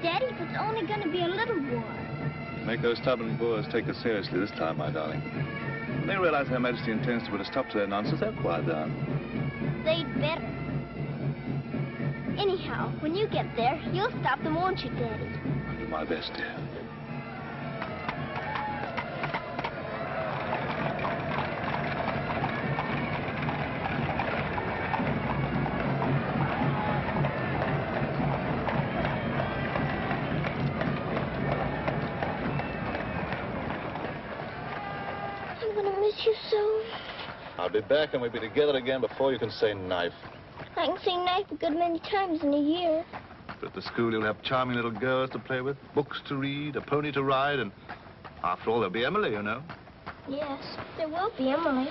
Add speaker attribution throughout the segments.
Speaker 1: Daddy, if it's only going to be a little war.
Speaker 2: Make those stubborn Boers take us seriously this time, my darling. When they realize Her Majesty intends to put a stop to their nonsense, they'll quiet down.
Speaker 1: They'd better. Anyhow, when you get there, you'll stop them, won't you, Daddy?
Speaker 2: I'll do my best, dear.
Speaker 1: I'm gonna miss you so.
Speaker 2: I'll be back and we'll be together again before you can say knife.
Speaker 1: I can say knife a good many times in a year.
Speaker 2: But at the school you'll have charming little girls to play with, books to read, a pony to ride, and after all, there'll be Emily, you know.
Speaker 1: Yes, there will be Emily.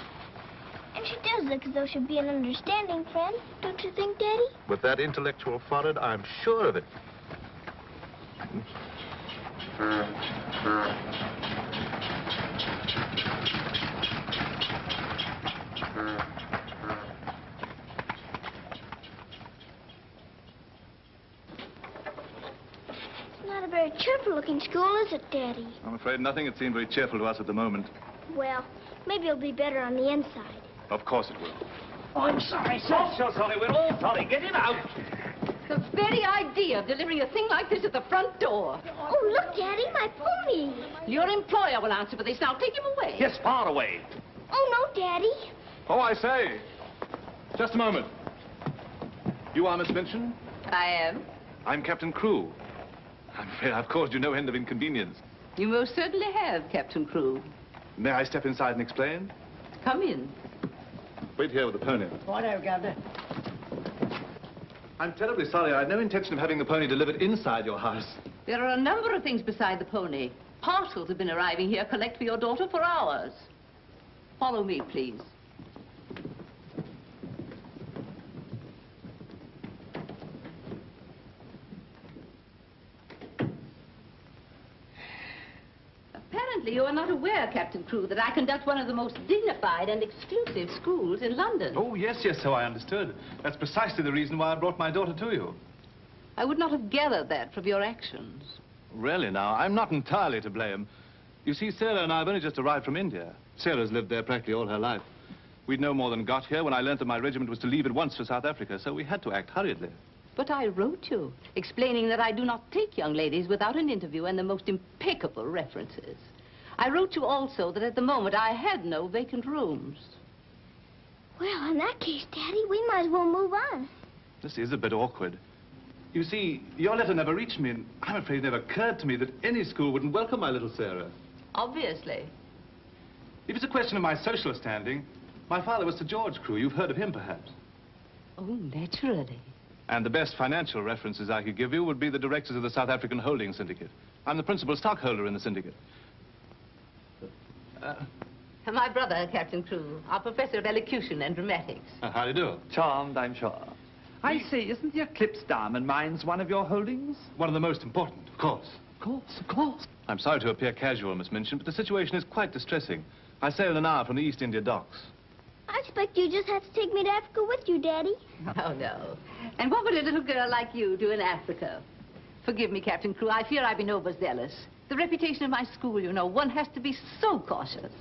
Speaker 1: And she does look as though she'd be an understanding friend, don't you think, Daddy?
Speaker 2: With that intellectual forehead, I'm sure of it.
Speaker 1: Not a very cheerful-looking school, is it, Daddy?
Speaker 2: I'm afraid nothing had seemed very cheerful to us at the moment.
Speaker 1: Well, maybe it'll be better on the inside.
Speaker 2: Of course it will.
Speaker 3: Oh, I'm sorry, sir. So sorry. We're all sorry. Get him out.
Speaker 4: The very idea of delivering a thing like this at the front door.
Speaker 1: Oh, look, Daddy, my pony.
Speaker 4: Your employer will answer for this. Now, take him away.
Speaker 3: Yes, far away.
Speaker 1: Oh, no, Daddy.
Speaker 2: Oh, I say. Just a moment. You are Miss Minchin?
Speaker 4: I am.
Speaker 2: I'm Captain Crewe. I'm afraid I've caused you no end of inconvenience.
Speaker 4: You most certainly have, Captain Crewe.
Speaker 2: May I step inside and explain?
Speaker 4: Come in.
Speaker 2: Wait here with the pony.
Speaker 3: Righto, Governor.
Speaker 2: I'm terribly sorry. I had no intention of having the pony delivered inside your house.
Speaker 4: There are a number of things beside the pony. Parcels have been arriving here, collect for your daughter for hours. Follow me, please. Apparently, you are not aware, Captain Crewe, that I conduct one of the most dignified and exclusive schools in London.
Speaker 2: Oh, yes, so I understood. That's precisely the reason why I brought my daughter to you.
Speaker 4: I would not have gathered that from your actions.
Speaker 2: Really, now, I'm not entirely to blame. You see, Sarah and I have only just arrived from India. Sarah's lived there practically all her life. We'd no more than got here when I learned that my regiment was to leave at once for South Africa, so we had to act hurriedly.
Speaker 4: But I wrote you, explaining that I do not take young ladies without an interview and the most impeccable references. I wrote you also that at the moment I had no vacant rooms.
Speaker 1: Well, in that case, Daddy, we might as well move on.
Speaker 2: This is a bit awkward. You see, your letter never reached me, and I'm afraid it never occurred to me that any school wouldn't welcome my little Sarah.
Speaker 4: Obviously.
Speaker 2: If it's a question of my social standing, my father was Sir George Crewe. You've heard of him, perhaps.
Speaker 4: Oh, naturally.
Speaker 2: And the best financial references I could give you would be the directors of the South African Holding Syndicate. I'm the principal stockholder in the syndicate.
Speaker 4: My brother, Captain Crewe, our professor of elocution and dramatics.
Speaker 2: How do you do?
Speaker 5: Charmed, I'm sure. I say, isn't the Eclipse Diamond Mines one of your holdings?
Speaker 2: One of the most important, of course.
Speaker 5: Of course, of course.
Speaker 2: I'm sorry to appear casual, Miss Minchin, but the situation is quite distressing. I sail in an hour from the East India docks.
Speaker 1: I expect you just have to take me to Africa with you, Daddy.
Speaker 4: Oh, no. And what would a little girl like you do in Africa? Forgive me, Captain Crewe. I fear I've been overzealous. The reputation of my school, you know, one has to be so cautious.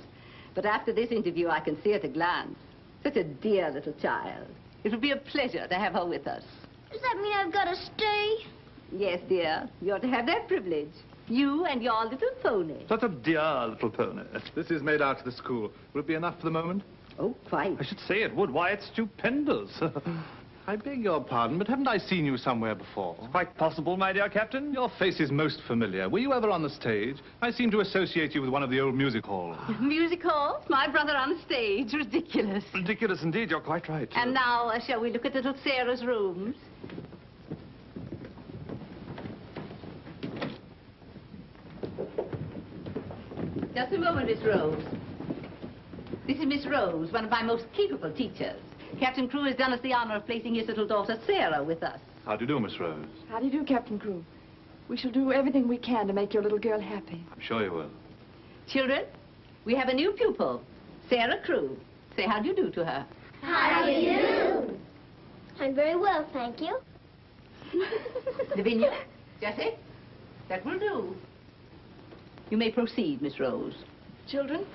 Speaker 4: But after this interview, I can see at a glance. Such a dear little child. It would be a pleasure to have her with us.
Speaker 1: Does that mean I've got to stay?
Speaker 4: Yes, dear. You're to have that privilege. You and your little pony.
Speaker 2: Such a dear little pony. This is made out to the school. Will it be enough for the moment?
Speaker 4: Oh, quite.
Speaker 5: I should say it would. Why, it's stupendous.
Speaker 2: I beg your pardon, but haven't I seen you somewhere before?
Speaker 5: Quite possible, my dear Captain.
Speaker 2: Your face is most familiar. Were you ever on the stage? I seem to associate you with one of the old music halls.
Speaker 4: Music halls? My brother on stage? Ridiculous.
Speaker 5: Ridiculous indeed. You're quite right.
Speaker 4: And now, shall we look at little Sarah's rooms? Just a moment, Miss Rose. This is Miss Rose, one of my most capable teachers. Captain Crewe has done us the honor of placing his little daughter, Sarah, with us.
Speaker 2: How do you do, Miss Rose?
Speaker 6: How do you do, Captain Crewe? We shall do everything we can to make your little girl happy.
Speaker 2: I'm sure you will.
Speaker 4: Children, we have a new pupil, Sarah Crewe. Say how do you do to her.
Speaker 1: How do you do? I'm very well, thank you.
Speaker 4: Lavinia, Jessie, That will do. You may proceed, Miss Rose.
Speaker 6: Children?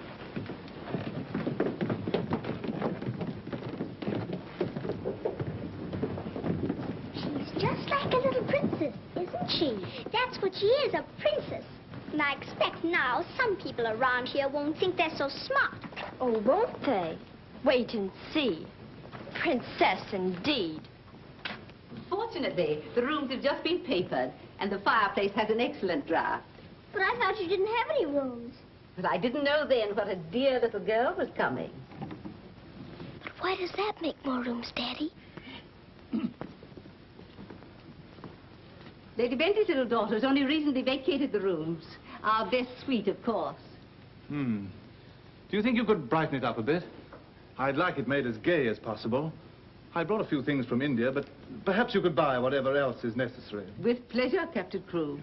Speaker 1: She's just like a little princess, isn't she? That's what she is, a princess. And I expect now some people around here won't think they're so smart.
Speaker 6: Oh, won't they? Wait and see. Princess, indeed.
Speaker 4: Fortunately, the rooms have just been papered, and the fireplace has an excellent draft.
Speaker 1: But I thought you didn't have any rooms.
Speaker 4: But I didn't know then what a dear little girl was coming.
Speaker 1: But why does that make more rooms, Daddy?
Speaker 4: Lady Bentley's little daughter has only recently vacated the rooms. Our best suite, of course.
Speaker 2: Do you think you could brighten it up a bit? I'd like it made as gay as possible. I brought a few things from India, but perhaps you could buy whatever else is necessary.
Speaker 4: With pleasure, Captain Crewe.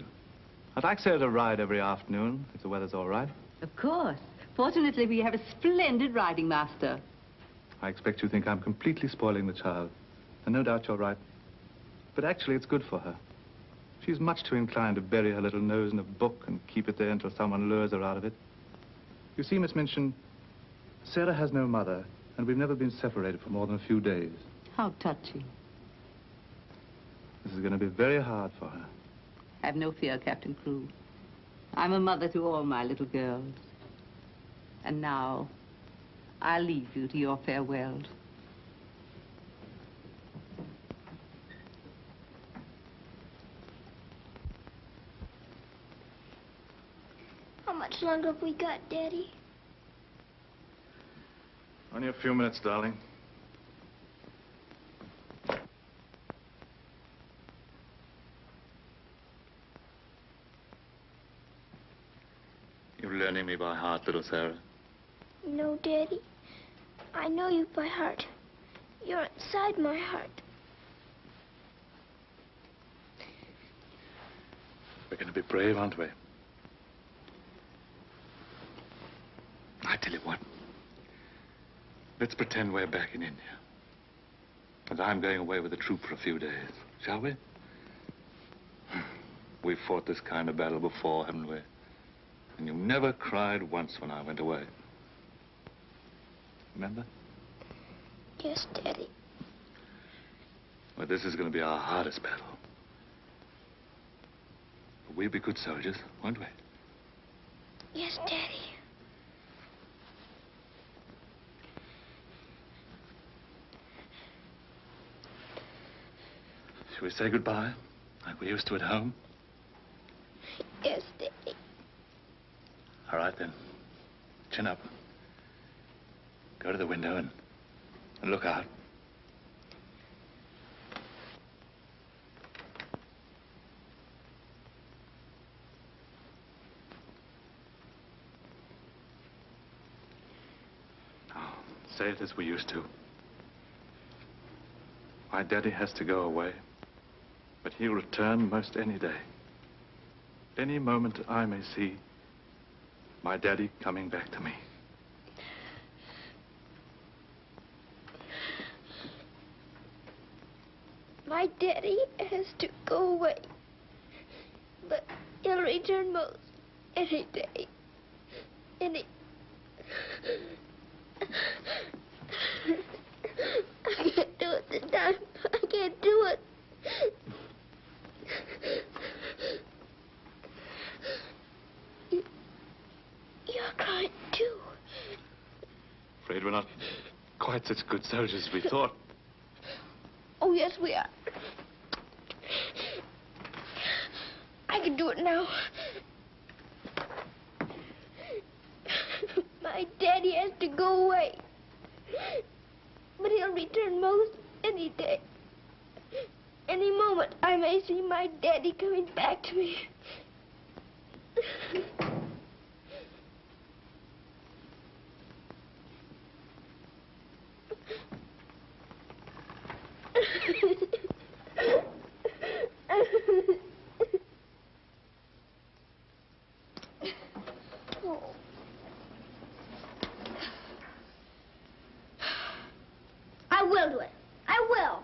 Speaker 2: I'd like Sarah to ride every afternoon, if the weather's all right.
Speaker 4: Of course. Fortunately, we have a splendid riding master.
Speaker 2: I expect you think I'm completely spoiling the child. And no doubt you're right. But actually, it's good for her. She's much too inclined to bury her little nose in a book and keep it there until someone lures her out of it. You see, Miss Minchin, Sarah has no mother, and we've never been separated for more than a few days.
Speaker 4: How touching.
Speaker 2: This is going to be very hard for her.
Speaker 4: Have no fear, Captain Crewe. I'm a mother to all my little girls. And now, I'll leave you to your farewells.
Speaker 1: How much longer have we got, Daddy?
Speaker 2: Only a few minutes, darling. You're learning me by heart, little Sarah.
Speaker 1: No, Daddy. I know you by heart. You're inside my heart.
Speaker 2: We're going to be brave, aren't we? I tell you what. Let's pretend we're back in India. And I'm going away with the troop for a few days. Shall we? We've fought this kind of battle before, haven't we? And you never cried once when I went away. Remember?
Speaker 1: Yes, Daddy.
Speaker 2: Well, this is going to be our hardest battle. But we'll be good soldiers, won't we?
Speaker 1: Yes, Daddy.
Speaker 2: Shall we say goodbye, like we used to at home?
Speaker 1: Yes, Daddy.
Speaker 2: All right, then. Chin up. Go to the window and look out. Now, say it as we used to. My daddy has to go away, but he'll return most any day. Any moment I may see my daddy coming back to me.
Speaker 1: My daddy has to go away, but he'll return most any day. I can't do it this time. I can't do it. You're crying too.
Speaker 2: Afraid we're not quite such good soldiers as we thought.
Speaker 1: Oh, yes, we are. I can do it now. My daddy has to go away. But he'll return most any day. Any moment, I may see my daddy coming back to me. I will do it. I will.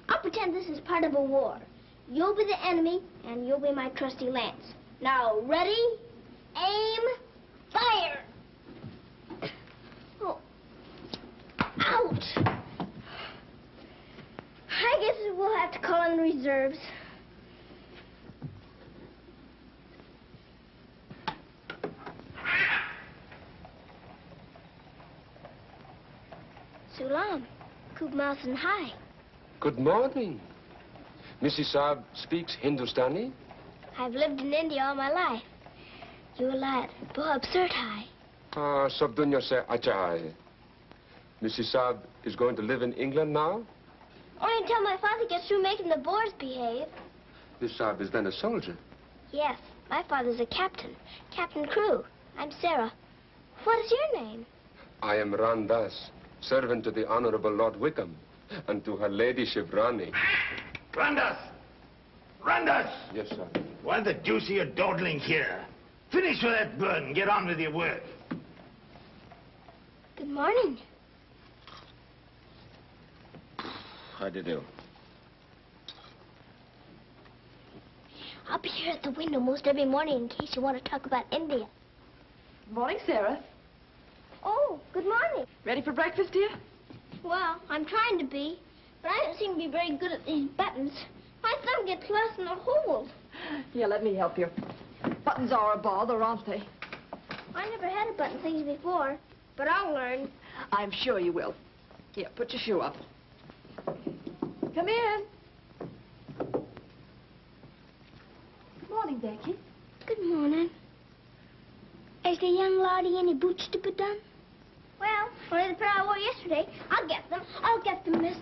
Speaker 1: I'll pretend this is part of a war. You'll be the enemy, and you'll be my trusty lance. Now, ready, aim, fire! Oh. Ouch! I guess we'll have to call in the reserves. Sulam, Kubmas and Hai.
Speaker 7: Good morning. Mrs. Saab speaks Hindustani?
Speaker 1: I've lived in India all my life. You lad, बहुत absurd hai.
Speaker 7: Sab dunya se acha hai. Mrs. Saab is going to live in England now?
Speaker 1: Only until my father gets through making the Boers behave.
Speaker 7: Mrs. Saab is then a soldier.
Speaker 1: Yes, my father's a captain. Captain Crew. I'm Sarah. What is your name?
Speaker 7: I am Ran Das, servant to the Honorable Lord Wickham, and to her ladyship Rani.
Speaker 3: Randas! Randas!
Speaker 7: Yes, sir.
Speaker 3: Why the deuce are you dawdling here? Finish with that bird and get on with your work.
Speaker 1: Good morning.
Speaker 7: How do you do?
Speaker 1: I'll be here at the window most every morning in case you want to talk about India.
Speaker 4: Morning, Sarah.
Speaker 1: Oh, good morning.
Speaker 4: Ready for breakfast, dear?
Speaker 1: Well, I'm trying to be, but I don't seem to be very good at these buttons. My thumb gets lost in the hole.
Speaker 4: Yeah, let me help you. Buttons are a bother, aren't they?
Speaker 1: I never had a button things before, but I'll learn.
Speaker 4: I'm sure you will. Here, put your shoe up. Come in. Good morning, Becky.
Speaker 1: Good morning. Is the young laddie any boots to be done? Well, only the pair I wore yesterday. I'll get them. I'll get them, miss.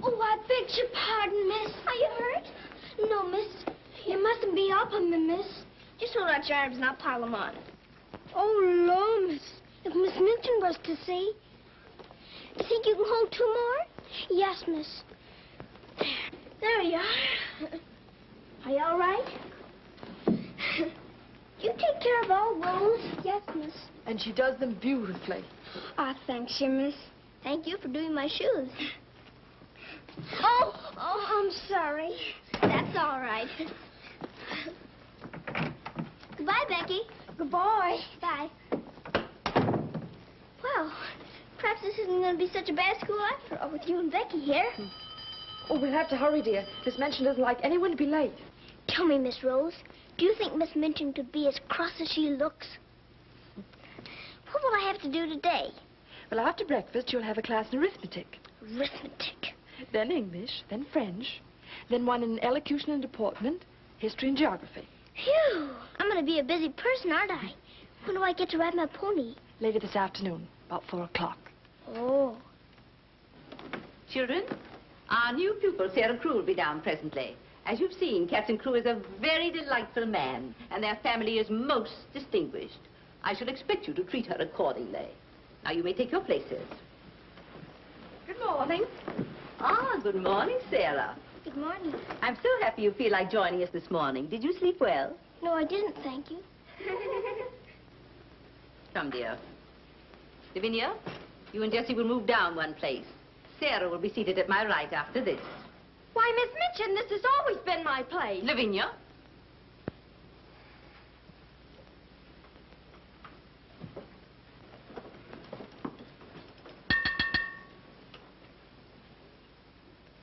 Speaker 1: Oh, I beg your pardon, miss. Are you hurt? No, miss. You mustn't be up on me, miss. Just hold out your arms and I'll pile them on. Oh, Lord, miss. If Miss Milton was to see. You think you can hold two more? Yes, miss. There you are. Are you all right? You take care of all those? Yes, miss.
Speaker 4: And she does them beautifully.
Speaker 1: Ah, thanks, you, miss. Thank you for doing my shoes. Oh, I'm sorry. That's all right. Goodbye, Becky. Goodbye. Bye. Well, perhaps this isn't going to be such a bad school after all with you and Becky here.
Speaker 6: Oh, we'll have to hurry, dear. Miss Minchin doesn't like anyone to be late.
Speaker 1: Tell me, Miss Rose, do you think Miss Minchin could be as cross as she looks? What will I have to do today?
Speaker 6: Well, after breakfast, you'll have a class in arithmetic.
Speaker 1: Arithmetic.
Speaker 6: Then English, then French, then one in elocution and deportment, history and geography.
Speaker 1: Phew! I'm going to be a busy person, aren't I? When do I get to ride my pony?
Speaker 6: Later this afternoon, about 4 o'clock.
Speaker 1: Oh.
Speaker 4: Children, our new pupil, Sarah Crew, will be down presently. As you've seen, Captain Crew is a very delightful man, and their family is most distinguished. I should expect you to treat her accordingly. Now, you may take your places.
Speaker 6: Good morning.
Speaker 4: Ah, good morning, Sarah.
Speaker 1: Good morning.
Speaker 4: I'm so happy you feel like joining us this morning. Did you sleep well?
Speaker 1: No, I didn't, thank you.
Speaker 4: Come, dear. Lavinia, you and Jessie will move down one place. Sarah will be seated at my right after this.
Speaker 6: Why, Miss Minchin, this has always been my place.
Speaker 4: Lavinia.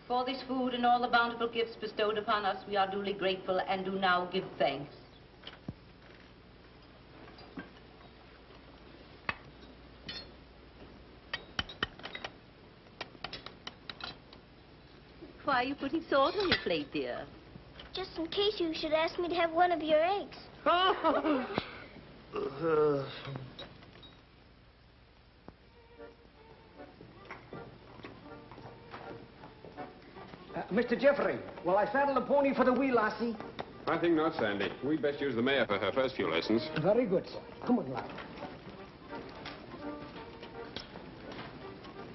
Speaker 4: For this food and all the bountiful gifts bestowed upon us, we are duly grateful and do now give thanks. Why are you putting salt on your plate, dear?
Speaker 1: Just in case you should ask me to have one of your eggs.
Speaker 8: Mr. Jeffrey, will I saddle the pony for the wee lassie?
Speaker 7: I think not, Sandy. We'd best use the mare for her first few lessons.
Speaker 8: Very good, sir. Come on, lad.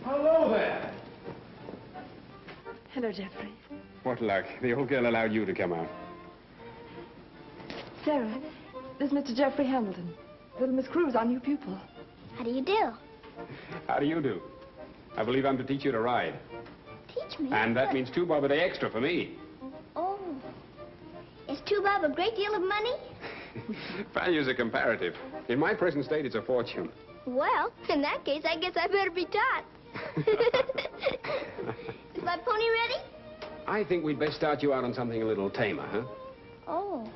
Speaker 3: Hello there.
Speaker 6: Hello, Jeffrey.
Speaker 7: What luck. The old girl allowed you to come out.
Speaker 6: Sarah, this is Mr. Jeffrey Hamilton. Little Miss Crew's our new pupil.
Speaker 1: How do you do?
Speaker 7: How do you do? I believe I'm to teach you to ride.
Speaker 1: Teach me.
Speaker 7: And that means 2 bob a day extra for me.
Speaker 1: you have a great deal of money?
Speaker 7: Values are comparative. In my present state, it's a fortune.
Speaker 1: Well, in that case, I guess I better be taught. Is my pony ready?
Speaker 8: I think we'd best start you out on something a little tamer, huh?
Speaker 1: Oh,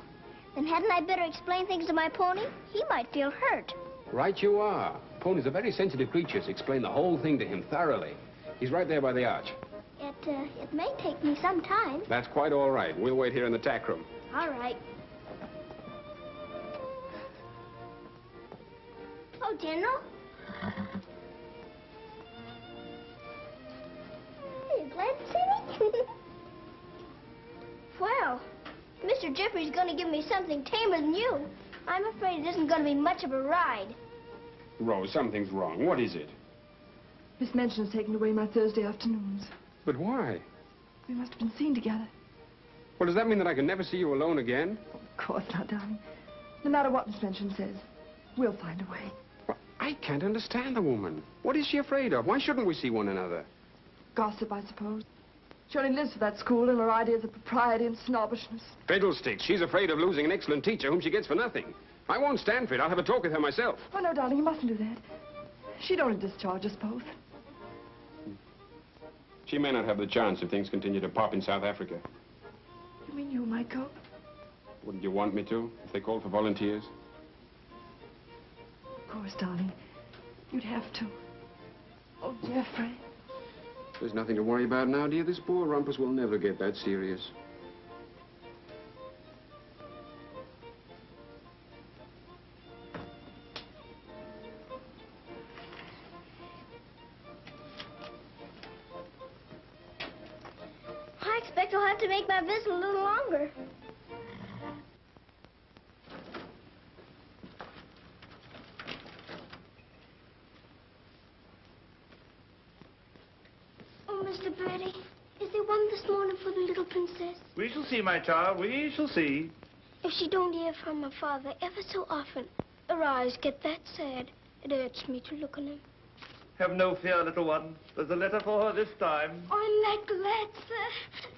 Speaker 1: then hadn't I better explain things to my pony? He might feel hurt.
Speaker 8: Right you are. Ponies are very sensitive creatures. Explain the whole thing to him thoroughly. He's right there by the arch.
Speaker 1: It may take me some time.
Speaker 7: That's quite all right. We'll wait here in the tack room.
Speaker 1: All right. Oh, General. Are you glad to see me? Well, Mr. Jeffrey's going to give me something tamer than you. I'm afraid it isn't going to be much of a ride.
Speaker 7: Rose, something's wrong. What is it?
Speaker 9: Miss Minchin's taken away my Thursday afternoons.
Speaker 7: But why?
Speaker 9: We must have been seen together.
Speaker 7: Well, does that mean that I can never see you alone again?
Speaker 9: Of course not, darling. No matter what Miss Minchin says, we'll find a way.
Speaker 7: Well, I can't understand the woman. What is she afraid of? Why shouldn't we see one another?
Speaker 9: Gossip, I suppose. She only lives for that school and her ideas of propriety and snobbishness.
Speaker 7: Fiddlesticks. She's afraid of losing an excellent teacher whom she gets for nothing. I won't stand for it. I'll have a talk with her myself.
Speaker 9: Oh, no, darling, you mustn't do that. She'd only discharge us both.
Speaker 7: She may not have the chance if things continue to pop in South Africa.
Speaker 9: You mean you might go?
Speaker 7: Wouldn't you want me to, if they called for volunteers?
Speaker 9: Of course, darling. You'd have to. Oh, Jeffrey.
Speaker 7: There's nothing to worry about now, dear. This poor rumpus will never get that serious.
Speaker 1: I expect I'll have to make my visit a little longer. Oh, Mr. Birdie, is there one this morning for the little princess?
Speaker 3: We shall see, my child. We shall see.
Speaker 1: If she don't hear from her father ever so often, her eyes get that sad. It hurts me to look on them.
Speaker 3: Have no fear, little one. There's a letter for her this time.
Speaker 1: I'm that glad, sir.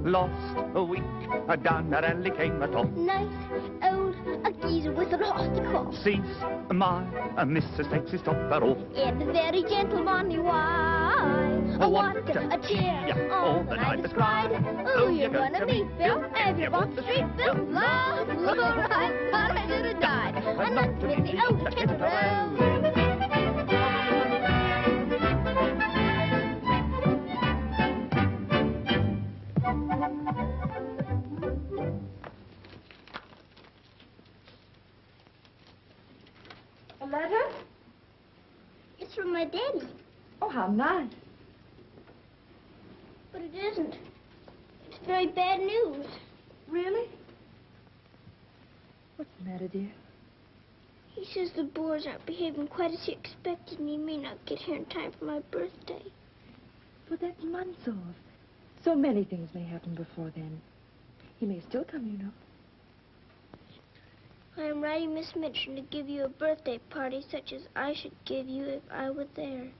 Speaker 5: Lost a week, down at alley came a top.
Speaker 1: Nice old a geezer with a rusty crop.
Speaker 5: Sees my missus takes his topper off.
Speaker 1: In a very gentlemanly way. What a cheer all the night has cried. Oh, you're gonna meet Bill, and you want the street Bill. Love, love, I thought I should have died. And not to make the old kid road.
Speaker 9: A letter?
Speaker 1: It's from my daddy.
Speaker 9: Oh, how nice.
Speaker 1: But it isn't. It's very bad news.
Speaker 9: Really? What's the matter, dear?
Speaker 1: He says the Boers aren't behaving quite as he expected, and he may not get here in time for my birthday.
Speaker 9: But that's months off. So many things may happen before then. He may still come, you know.
Speaker 1: I am writing Miss Minchin to give you a birthday party such as I should give you if I were there.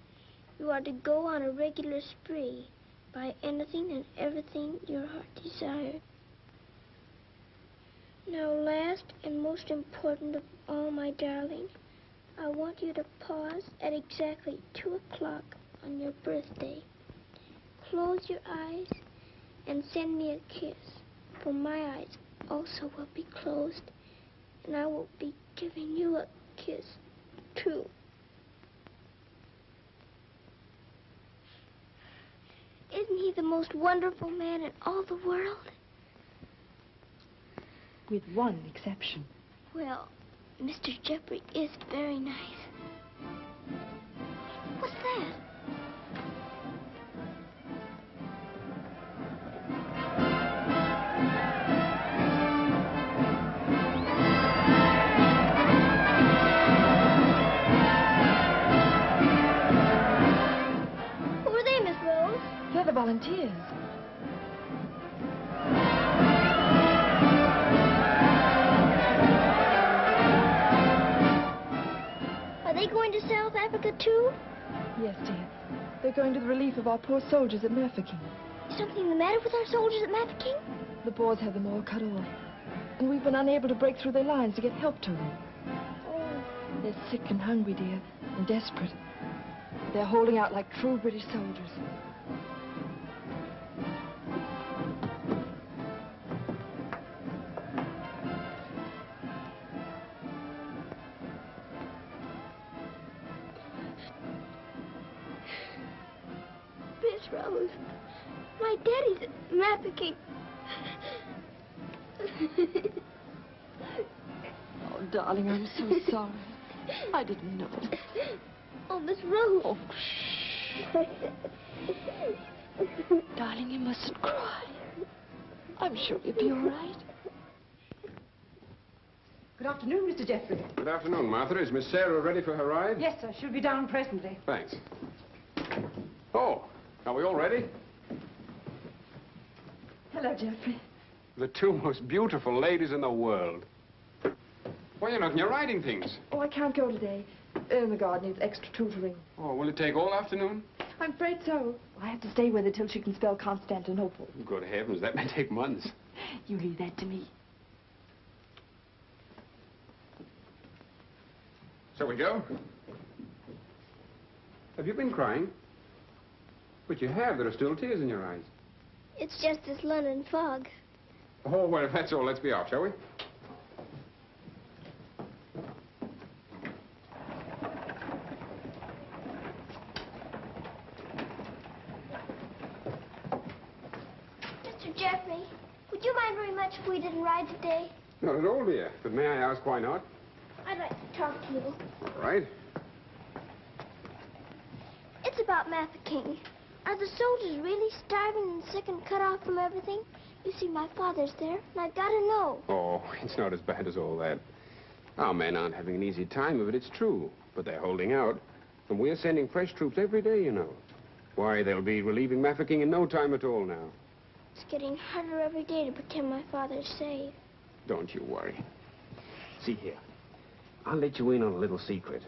Speaker 1: You are to go on a regular spree, buy anything and everything your heart desires. Now, last and most important of all, my darling, I want you to pause at exactly 2 o'clock on your birthday. Close your eyes and send me a kiss, for my eyes also will be closed, and I will be giving you a kiss, too. Isn't he the most wonderful man in all the world?
Speaker 9: With one exception.
Speaker 1: Well, Mr. Jeffrey is very nice. What's that? Africa, too?
Speaker 9: Yes, dear. They're going to the relief of our poor soldiers at Mafeking.
Speaker 1: Is something the matter with our soldiers at Mafeking?
Speaker 9: The Boers have them all cut off. And we've been unable to break through their lines to get help to them.
Speaker 1: Oh.
Speaker 9: They're sick and hungry, dear, and desperate. They're holding out like true British soldiers.
Speaker 1: Miss Rose, my daddy's at Mafeking.
Speaker 9: Oh, darling, I'm so sorry. I didn't know.
Speaker 1: Oh, Miss Rose.
Speaker 9: Oh, darling, you mustn't cry. I'm sure you'll be all right.
Speaker 4: Good afternoon, Mr. Jeffrey.
Speaker 8: Good afternoon, Martha. Is Miss Sarah ready for her ride?
Speaker 4: Yes, sir. She'll be down presently.
Speaker 8: Thanks. Oh, are we all ready?
Speaker 9: Hello, Jeffrey.
Speaker 8: The two most beautiful ladies in the world. Why, you're not in your riding things.
Speaker 9: Oh, I can't go today. Ermengarde needs extra tutoring.
Speaker 8: Oh, will it take all afternoon?
Speaker 9: I'm afraid so. I have to stay with her till she can spell Constantinople.
Speaker 8: Good heavens, that may take months.
Speaker 9: You leave that to me.
Speaker 8: Shall we go? Have you been crying? But you have. There are still tears in your eyes.
Speaker 1: It's just this London fog.
Speaker 8: Oh, well, if that's all, let's be off, shall we?
Speaker 1: Mr. Jeffrey, would you mind very much if we didn't ride today?
Speaker 8: Not at all, dear. But may I ask why not?
Speaker 1: I'd like to talk to you.
Speaker 8: All right.
Speaker 1: It's about Mafeking. Are the soldiers really starving and sick and cut off from everything? You see, my father's there, and I've got to know.
Speaker 8: Oh, it's not as bad as all that. Our men aren't having an easy time of it, it's true. But they're holding out. And we're sending fresh troops every day, you know. Why, they'll be relieving Mafeking in no time at all now.
Speaker 1: It's getting harder every day to pretend my father's safe.
Speaker 8: Don't you worry. See here. I'll let you in on a little secret.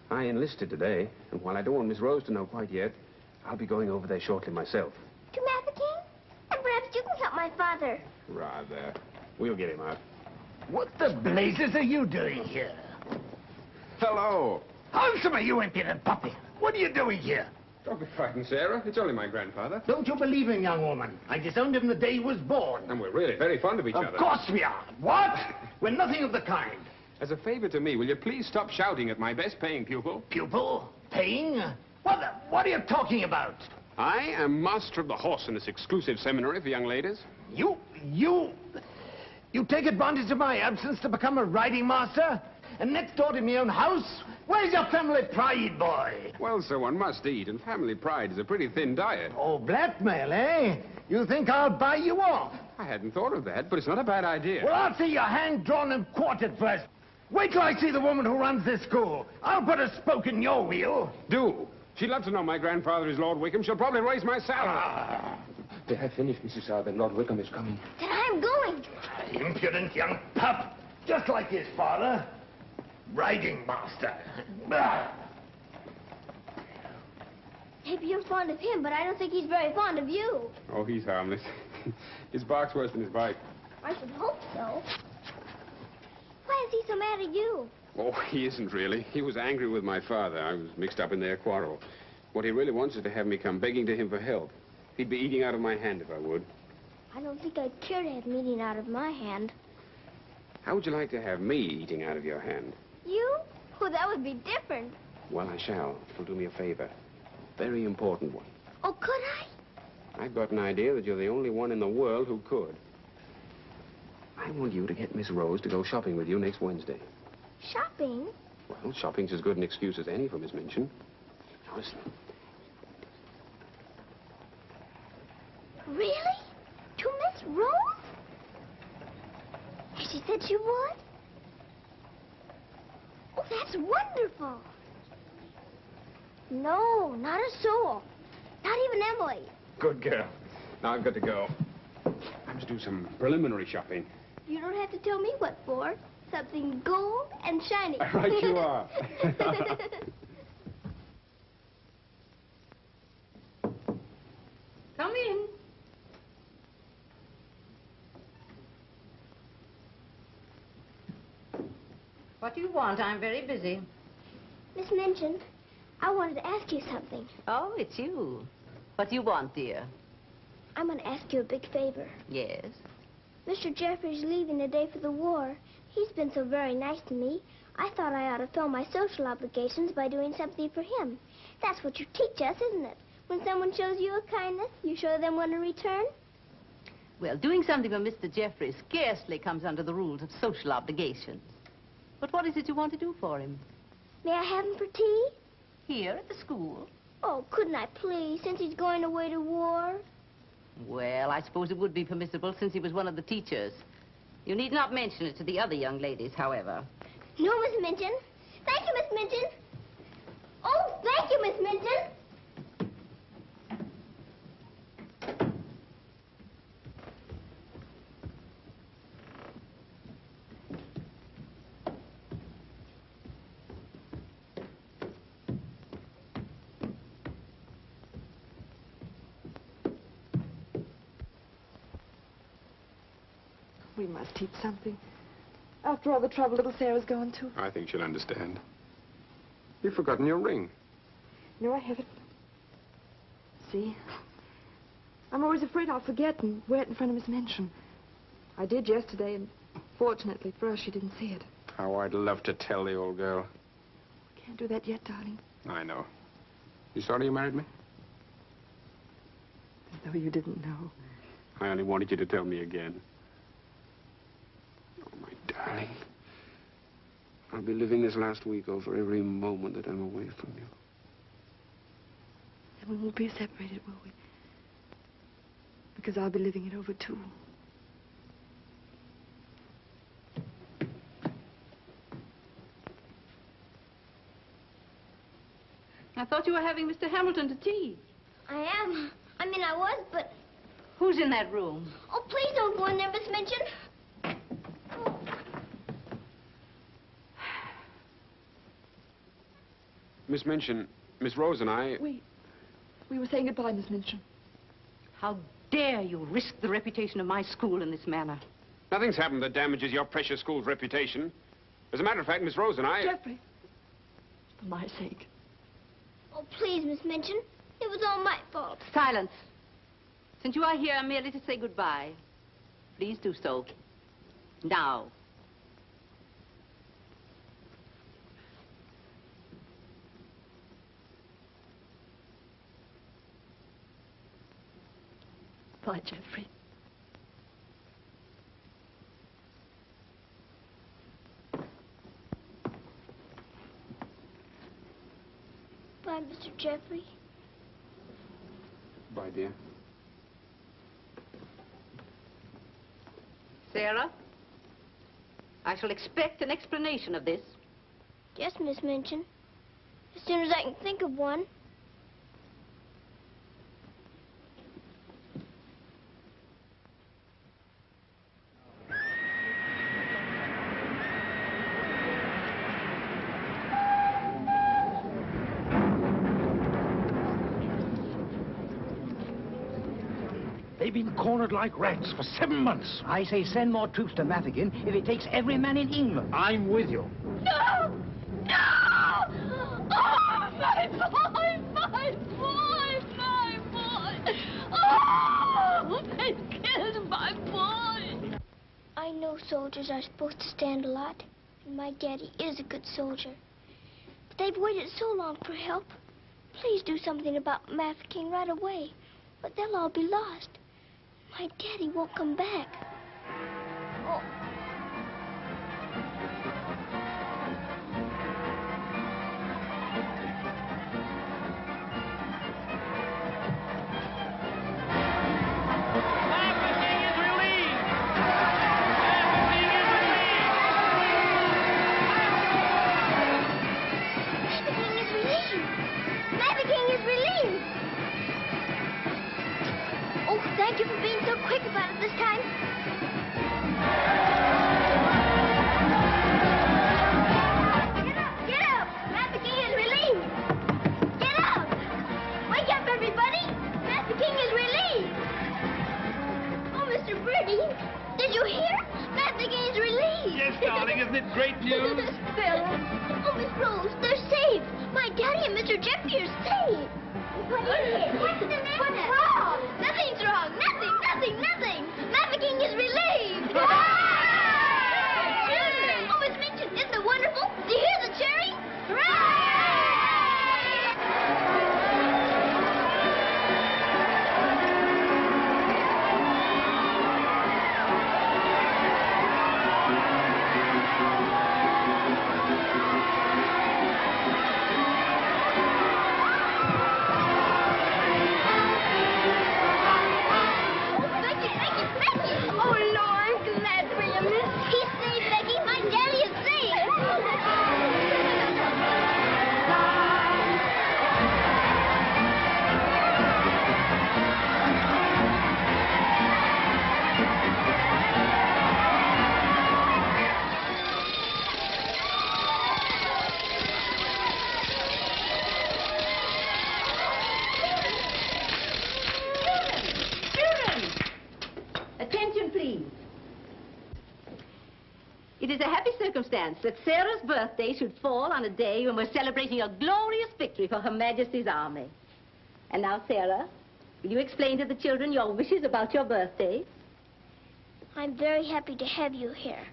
Speaker 8: I enlisted today, and while I don't want Miss Rose to know quite yet, I'll be going over there shortly myself.
Speaker 1: To Mafeking? And perhaps you can help my father.
Speaker 8: Rather. We'll get him out.
Speaker 3: What the blazes are you doing here?
Speaker 8: Hello.
Speaker 3: Answer, you impudent puppy. What are you doing here?
Speaker 8: Don't be frightened, Sarah. It's only my grandfather.
Speaker 3: Don't you believe him, young woman? I disowned him the day he was born.
Speaker 8: And we're really very fond of each other.
Speaker 3: Of course we are. What? We're nothing of the kind.
Speaker 8: As a favor to me, will you please stop shouting at my best-paying pupil?
Speaker 3: Pupil? Paying? What are you talking about?
Speaker 8: I am master of the horse in this exclusive seminary for young ladies.
Speaker 3: You take advantage of my absence to become a riding master? And next door to my own house? Where's your family pride, boy?
Speaker 8: Well, sir, one must eat, and family pride is a pretty thin diet.
Speaker 3: Oh, blackmail, eh? You think I'll buy you off?
Speaker 8: I hadn't thought of that, but it's not a bad idea.
Speaker 3: Well, I'll see your hand drawn and quartered first. Wait till I see the woman who runs this school. I'll put a spoke in your wheel.
Speaker 8: Do. She'd love to know my grandfather is Lord Wickham. She'll probably raise my salary.
Speaker 7: They have finished, Mrs. Arthur. Lord Wickham is coming.
Speaker 1: Then I'm going.
Speaker 3: Impudent young pup. Just like his father. Riding master. Bah.
Speaker 1: Maybe you're fond of him, but I don't think he's very fond of you.
Speaker 8: Oh, he's harmless. His bark's worse than his bite.
Speaker 1: I should hope so. Why is he so mad at you?
Speaker 8: Oh, he isn't really. He was angry with my father. I was mixed up in their quarrel. What he really wants is to have me come begging to him for help. He'd be eating out of my hand if I would.
Speaker 1: I don't think I'd care to have him eating out of my hand.
Speaker 8: How would you like to have me eating out of your hand?
Speaker 1: You? Oh, that would be different.
Speaker 8: Well, I shall. It'll do me a favor. Very important one.
Speaker 1: Oh, could I?
Speaker 8: I've got an idea that you're the only one in the world who could. I want you to get Miss Rose to go shopping with you next Wednesday.
Speaker 1: Shopping?
Speaker 8: Well, shopping's as good an excuse as any for Miss Minchin. Now, listen.
Speaker 1: Really? To Miss Rose? She said she would? Oh, that's wonderful. No, not a soul. Not even Emily.
Speaker 8: Good girl. Now I've got to go. I must do some preliminary shopping.
Speaker 1: You don't have to tell me what for. Something gold and shiny.
Speaker 8: Right you are.
Speaker 4: Come in. What do you want? I'm very busy.
Speaker 1: Miss Minchin, I wanted to ask you something.
Speaker 4: Oh, it's you. What do you want, dear?
Speaker 1: I'm going to ask you a big favor.
Speaker 4: Yes?
Speaker 1: Mr. Jeffrey's leaving the day for the war. He's been so very nice to me. I thought I ought to fill my social obligations by doing something for him. That's what you teach us, isn't it? When someone shows you a kindness, you show them one in return.
Speaker 4: Well, doing something for Mr. Jeffrey scarcely comes under the rules of social obligations. But what is it you want to do for him?
Speaker 1: May I have him for tea?
Speaker 4: Here at the school?
Speaker 1: Oh, couldn't I please, since he's going away to war?
Speaker 4: Well, I suppose it would be permissible since he was one of the teachers. You need not mention it to the other young ladies, however.
Speaker 1: No, Miss Minchin. Thank you, Miss Minchin. Oh, thank you, Miss Minchin.
Speaker 9: We must teach something. After all the trouble little Sarah's gone to.
Speaker 8: I think she'll understand. You've forgotten your ring.
Speaker 9: No, I haven't. See? I'm always afraid I'll forget and wear it in front of Miss Minchin. I did yesterday, and fortunately for us, she didn't see it.
Speaker 8: How I'd love to tell the old girl.
Speaker 9: Can't do that yet, darling.
Speaker 8: I know. You sorry you married me?
Speaker 9: As though you didn't know.
Speaker 8: I only wanted you to tell me again. Oh, my darling. I'll be living this last week over every moment that I'm away from you.
Speaker 9: And we won't be separated, will we? Because I'll be living it over, too.
Speaker 4: I thought you were having Mr. Hamilton to tea.
Speaker 1: I am. I mean, I was, but...
Speaker 4: Who's in that room?
Speaker 1: Oh, please don't go in there, Miss Minchin. Oh.
Speaker 8: Miss Minchin, Miss Rose and I...
Speaker 9: We were saying goodbye, Miss Minchin.
Speaker 4: How dare you risk the reputation of my school in this manner?
Speaker 8: Nothing's happened that damages your precious school's reputation. As a matter of fact, Miss Rose and I...
Speaker 9: Jeffrey, for my sake.
Speaker 1: Oh, please, Miss Minchin. It was all my fault.
Speaker 4: Silence. Since you are here merely to say goodbye, please do so. Now.
Speaker 9: Bye, Jeffrey.
Speaker 1: Bye, Mr. Jeffrey.
Speaker 8: Bye, dear.
Speaker 4: Sarah, I shall expect an explanation of this.
Speaker 1: Yes, Miss Minchin. As soon as I can think of one.
Speaker 3: They've been cornered like rats for 7 months.
Speaker 10: I say send more troops to Mafeking if it takes every man in England.
Speaker 3: I'm with you.
Speaker 1: No! No! Oh, my boy! My boy! My boy! Oh! They killed my boy! I know soldiers are supposed to stand a lot, and my daddy is a good soldier. But they've waited so long for help. Please do something about Mafeking right away, but they'll all be lost. My daddy won't come back. Oh. Thank you for being so quick about it this time.
Speaker 5: darling. Isn't it great news?
Speaker 1: Sarah. Oh, Miss Rose, they're safe. My daddy and Mr. Jeffrey are safe. What is it? What's wrong? Nothing's wrong. Nothing. Maverick is relieved. Oh, Miss Minchin, isn't it wonderful? Do you hear the cheering? Hooray!
Speaker 4: It is a happy circumstance that Sarah's birthday should fall on a day when we're celebrating a glorious victory for Her Majesty's army. And now, Sarah, will you explain to the children your wishes about your birthday?
Speaker 1: I'm very happy to have you here.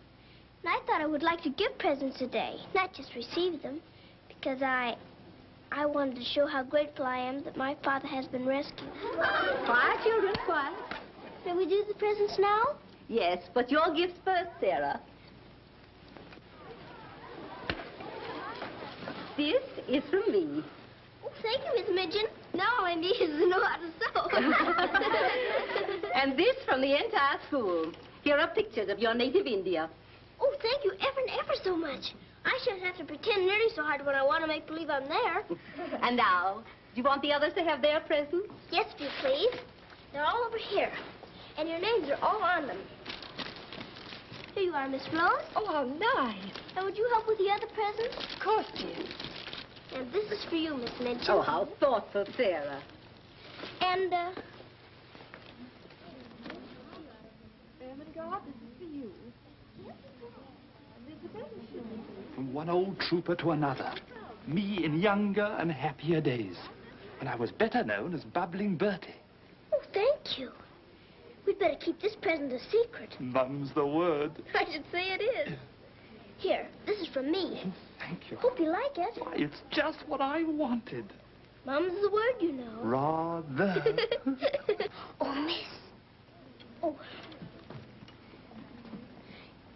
Speaker 1: And I thought I would like to give presents today, not just receive them, because I wanted to show how grateful I am that my father has been rescued.
Speaker 4: Quiet, children, quiet.
Speaker 1: May we do the presents now?
Speaker 4: Yes, but your gifts first, Sarah. This is from me.
Speaker 1: Oh, thank you, Miss Midgeon. Now all I need is to know how to sew.
Speaker 4: And this from the entire school. Here are pictures of your native India.
Speaker 1: Oh, thank you ever and ever so much. I shouldn't have to pretend nearly so hard when I want to make believe I'm there.
Speaker 4: And now, do you want the others to have their presents?
Speaker 1: Yes, if you please. They're all over here. And your names are all on them. Here you are, Miss Rose.
Speaker 9: Oh, how nice.
Speaker 1: And would you help with the other presents?
Speaker 9: Of course, dear.
Speaker 1: And this is for you, Miss Minchin.
Speaker 4: Oh, how thoughtful, Sarah.
Speaker 1: And,
Speaker 5: From one old trooper to another. Me in younger and happier days. When I was better known as Bubbling Bertie.
Speaker 1: Oh, thank you. We'd better keep this present a secret.
Speaker 5: Mum's the word.
Speaker 1: I should say it is. Here, this is from me.
Speaker 5: Thank you.
Speaker 1: Hope you like it.
Speaker 5: Why, it's just what I wanted.
Speaker 1: Mum's the word, you know.
Speaker 5: Rather.
Speaker 1: Oh, miss. Oh.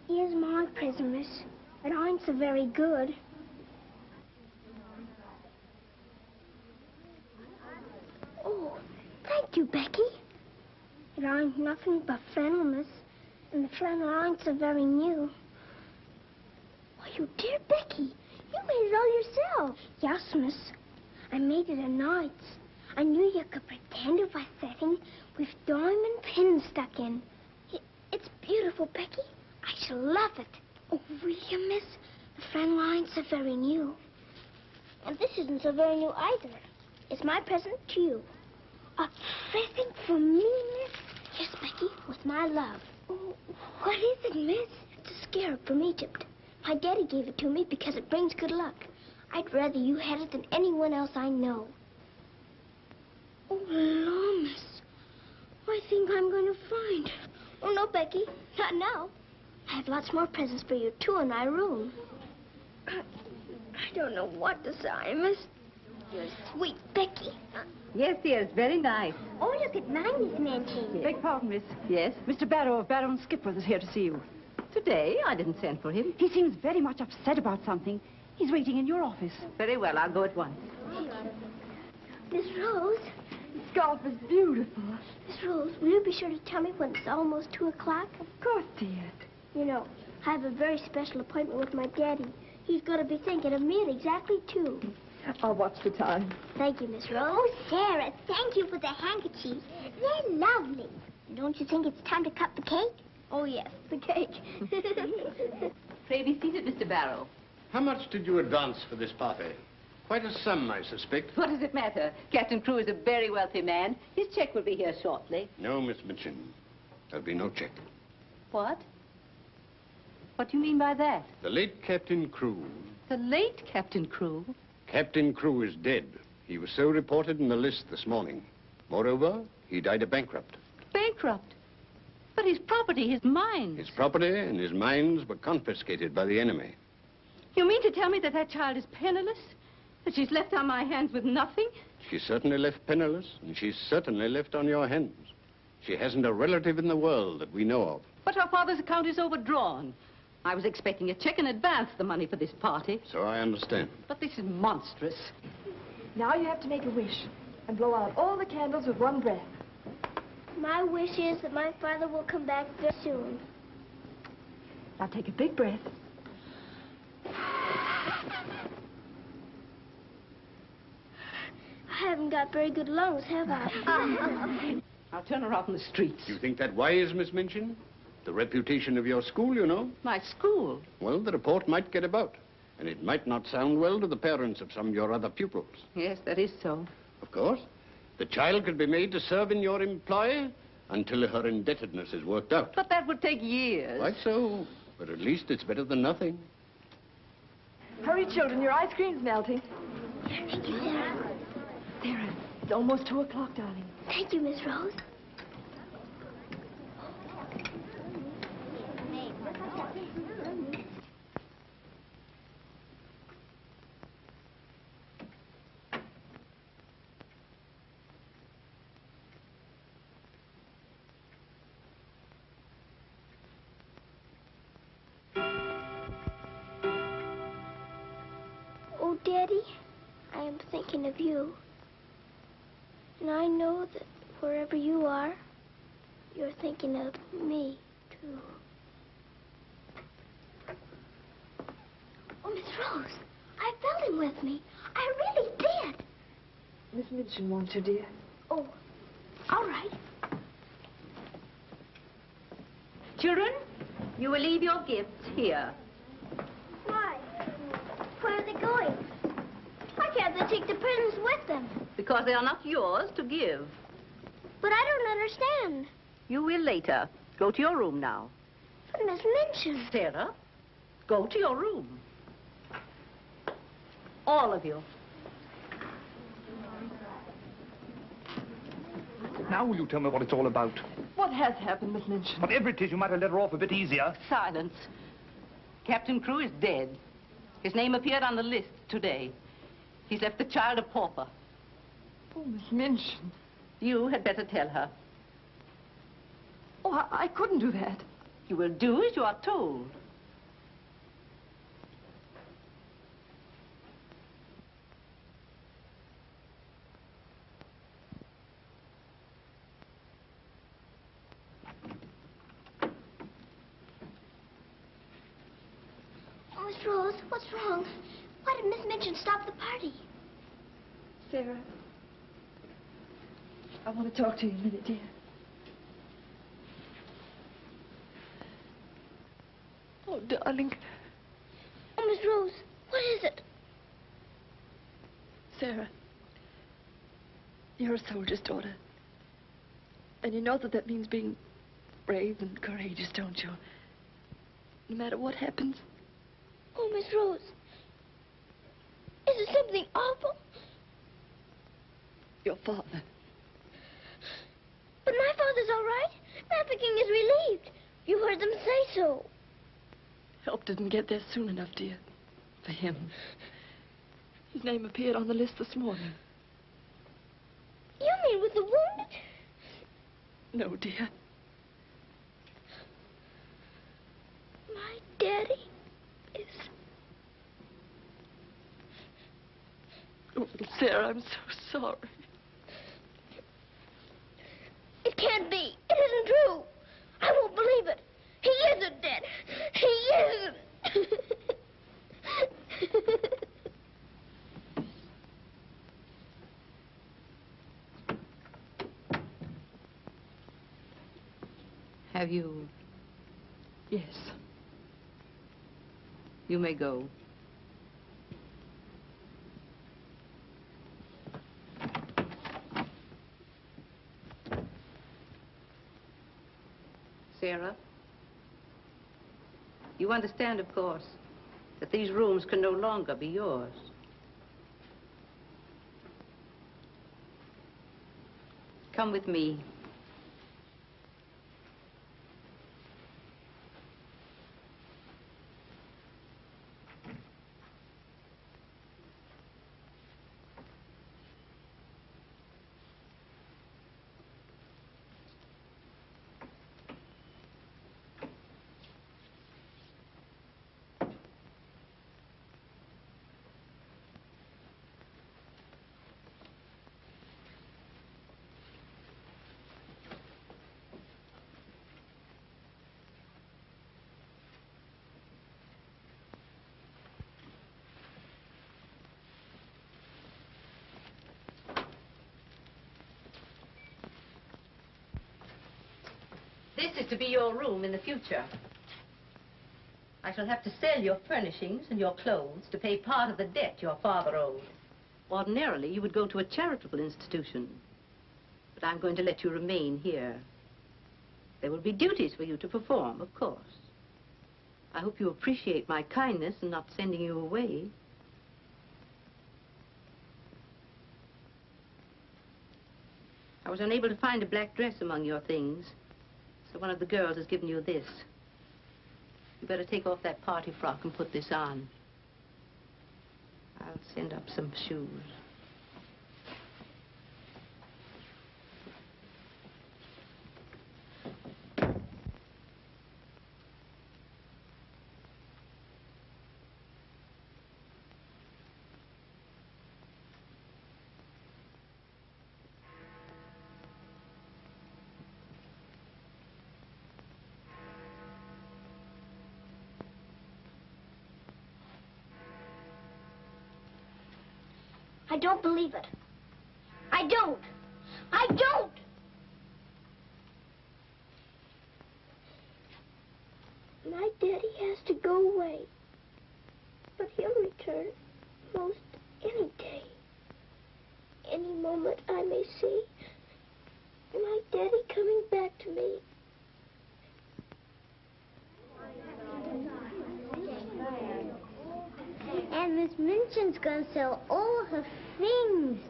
Speaker 1: Here's my present, miss. It ain't so very good. Oh, thank you, Becky. It ain't nothing but flannel, miss. And the flannel ain't so very new. Oh, you dear Becky. You made it all yourself. Yes, miss. I made it at nights. I knew you could pretend it was setting with diamond pins stuck in. It's beautiful, Becky. I shall love it. Oh, will you, miss? The flannel ain't so very new. And this isn't so very new either. It's my present to you. A present for me, miss? Yes, Becky, with my love. Oh, what is it, miss? It's a scarab from Egypt. My daddy gave it to me because it brings good luck. I'd rather you had it than anyone else I know. Oh, Lord, miss. I think I'm going to find it. Oh, no, Becky. Not now. I have lots more presents for you, too, in my room. I don't know what to say, miss. You're sweet, Becky.
Speaker 4: Yes, dear, it's very nice.
Speaker 1: Oh, look at mine, Miss Mancini.
Speaker 9: Beg pardon, miss.
Speaker 4: Yes?
Speaker 9: Mr. Barrow of Barrow and Skipworth is here to see you.
Speaker 4: Today, I didn't send for him.
Speaker 9: He seems very much upset about something. He's waiting in your office.
Speaker 4: Very well, I'll go at once.
Speaker 1: Miss Rose.
Speaker 9: The scarf is beautiful.
Speaker 1: Miss Rose, will you be sure to tell me when it's almost 2 o'clock?
Speaker 9: Of course, dear.
Speaker 1: You know, I have a very special appointment with my daddy. He's going to be thinking of me at exactly 2.
Speaker 9: I'll watch the time.
Speaker 1: Thank you, Miss Rose. Oh, Sarah, thank you for the handkerchief. They're lovely. Don't you think it's time to cut the cake? Oh, yes, the cake.
Speaker 4: Pray be seated, Mr. Barrow.
Speaker 3: How much did you advance for this party? Quite a sum, I suspect.
Speaker 4: What does it matter? Captain Crewe is a very wealthy man. His check will be here shortly.
Speaker 8: No, Miss Minchin. There'll be no check.
Speaker 4: What? What do you mean by that?
Speaker 8: The late Captain Crewe.
Speaker 4: The late Captain Crewe?
Speaker 8: Captain Crewe is dead. He was so reported in the list this morning. Moreover, he died a bankrupt.
Speaker 4: Bankrupt? But his property, his mines.
Speaker 8: His property and his mines were confiscated by the enemy.
Speaker 4: You mean to tell me that that child is penniless? That she's left on my hands with nothing?
Speaker 8: She's certainly left penniless, and she's certainly left on your hands. She hasn't a relative in the world that we know of.
Speaker 4: But her father's account is overdrawn. I was expecting a check in advance, the money for this party.
Speaker 8: So I understand.
Speaker 4: But this is monstrous.
Speaker 9: Now you have to make a wish and blow out all the candles with one breath.
Speaker 1: My wish is that my father will come back very soon.
Speaker 9: Now take a big breath.
Speaker 1: I haven't got very good lungs, have I?
Speaker 4: I'll turn her out in the streets.
Speaker 8: You think that wise, Miss Minchin? The reputation of your school, you know.
Speaker 4: My school?
Speaker 8: Well, the report might get about, and it might not sound well to the parents of some of your other pupils.
Speaker 4: Yes, that is so.
Speaker 8: Of course. The child could be made to serve in your employ until her indebtedness is worked out.
Speaker 4: But that would take years.
Speaker 8: Quite so. But at least it's better than nothing.
Speaker 9: Hurry, children, your ice cream's melting.
Speaker 1: Thank you, Sarah.
Speaker 9: Sarah, it's almost 2 o'clock, darling.
Speaker 1: Thank you, Miss Rose. Oh, Daddy, I am thinking of you. And I know that wherever you are, you're thinking of me, too. Oh, Miss Rose, I felt him with me. I really did.
Speaker 9: Miss Minchin wants you, dear.
Speaker 1: Oh, all right.
Speaker 4: Children, you will leave your gifts here.
Speaker 1: Why? Where are they going? Why can't they take the presents with them?
Speaker 4: Because they are not yours to give.
Speaker 1: But I don't understand.
Speaker 4: You will later. Go to your room now.
Speaker 1: But Miss Minchin.
Speaker 4: Sarah, go to your room. All of you.
Speaker 5: Now will you tell me what it's all about?
Speaker 9: What has happened, Miss Minchin?
Speaker 5: Whatever it is, you might have let her off a bit easier.
Speaker 4: Silence. Captain Crewe is dead. His name appeared on the list today. He's left the child a pauper.
Speaker 9: Oh, Miss Minchin.
Speaker 4: You had better tell her.
Speaker 9: Oh, I couldn't do that.
Speaker 4: You will do as you are told.
Speaker 1: Oh, Miss Rose, what's wrong? Why did Miss Minchin stop the party?
Speaker 9: Sarah, I want to talk to you a minute, dear. Oh, darling.
Speaker 1: Oh, Miss Rose, what is it?
Speaker 9: Sarah, you're a soldier's daughter. And you know that means being brave and courageous, don't you? No matter what happens.
Speaker 1: Oh, Miss Rose, is it something awful?
Speaker 9: Your father.
Speaker 1: But my father's all right. Trafficking is relieved. You heard them say so.
Speaker 9: Help didn't get there soon enough, dear. For him. His name appeared on the list this morning.
Speaker 1: You mean with the wounded?
Speaker 9: No, dear.
Speaker 1: My daddy is...
Speaker 9: Oh, Sarah, I'm so sorry.
Speaker 1: It can't be. It isn't true. I won't believe it. He isn't dead. He isn't.
Speaker 4: Have you?
Speaker 9: Yes.
Speaker 4: You may go. Sarah, you You understand, of course, that these rooms can no longer be yours. Come with me. This is to be your room in the future. I shall have to sell your furnishings and your clothes to pay part of the debt your father owed. Ordinarily, you would go to a charitable institution. But I'm going to let you remain here. There will be duties for you to perform, of course. I hope you appreciate my kindness in not sending you away. I was unable to find a black dress among your things. So one of the girls has given you this. You better take off that party frock and put this on. I'll send up some shoes.
Speaker 1: I don't believe it. I don't. I don't! My daddy has to go away. But he'll return most any day. Any moment I may see my daddy coming back to me. And Miss Minchin's gonna sell all her things.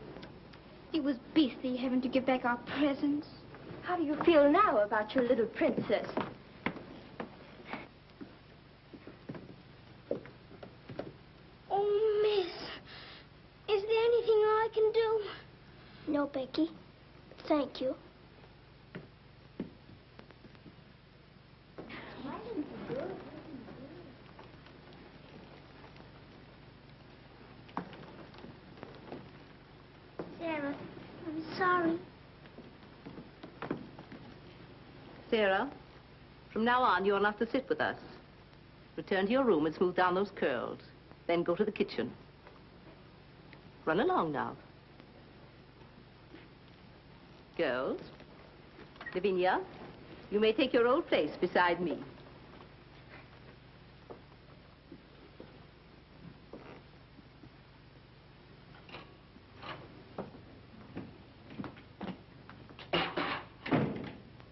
Speaker 6: It was beastly having to give back our presents. How do you feel now about your little princess?
Speaker 1: Oh, Miss, is there anything I can do? No, Becky. Thank you. Sarah, I'm sorry.
Speaker 4: Sarah, from now on, you're not to sit with us. Return to your room and smooth down those curls. Then go to the kitchen. Run along now. Girls, Lavinia, you may take your old place beside me.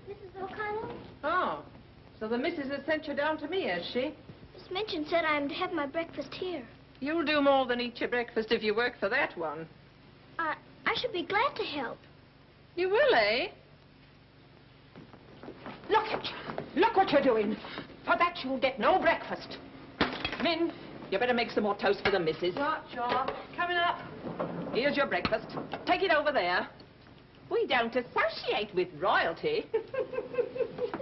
Speaker 1: Mrs. O'Connell?
Speaker 9: Oh, so the missus has sent you down to me, has she?
Speaker 1: Miss Minchin said I'm to have my breakfast here.
Speaker 9: You'll do more than eat your breakfast if you work for that one.
Speaker 1: I should be glad to help.
Speaker 9: You will, eh? Look at you. Look what you're doing. For that you'll get no breakfast. Min, you better make some more toast for the missus. Sure. Coming up. Here's your breakfast. Take it over there. We don't associate with royalty.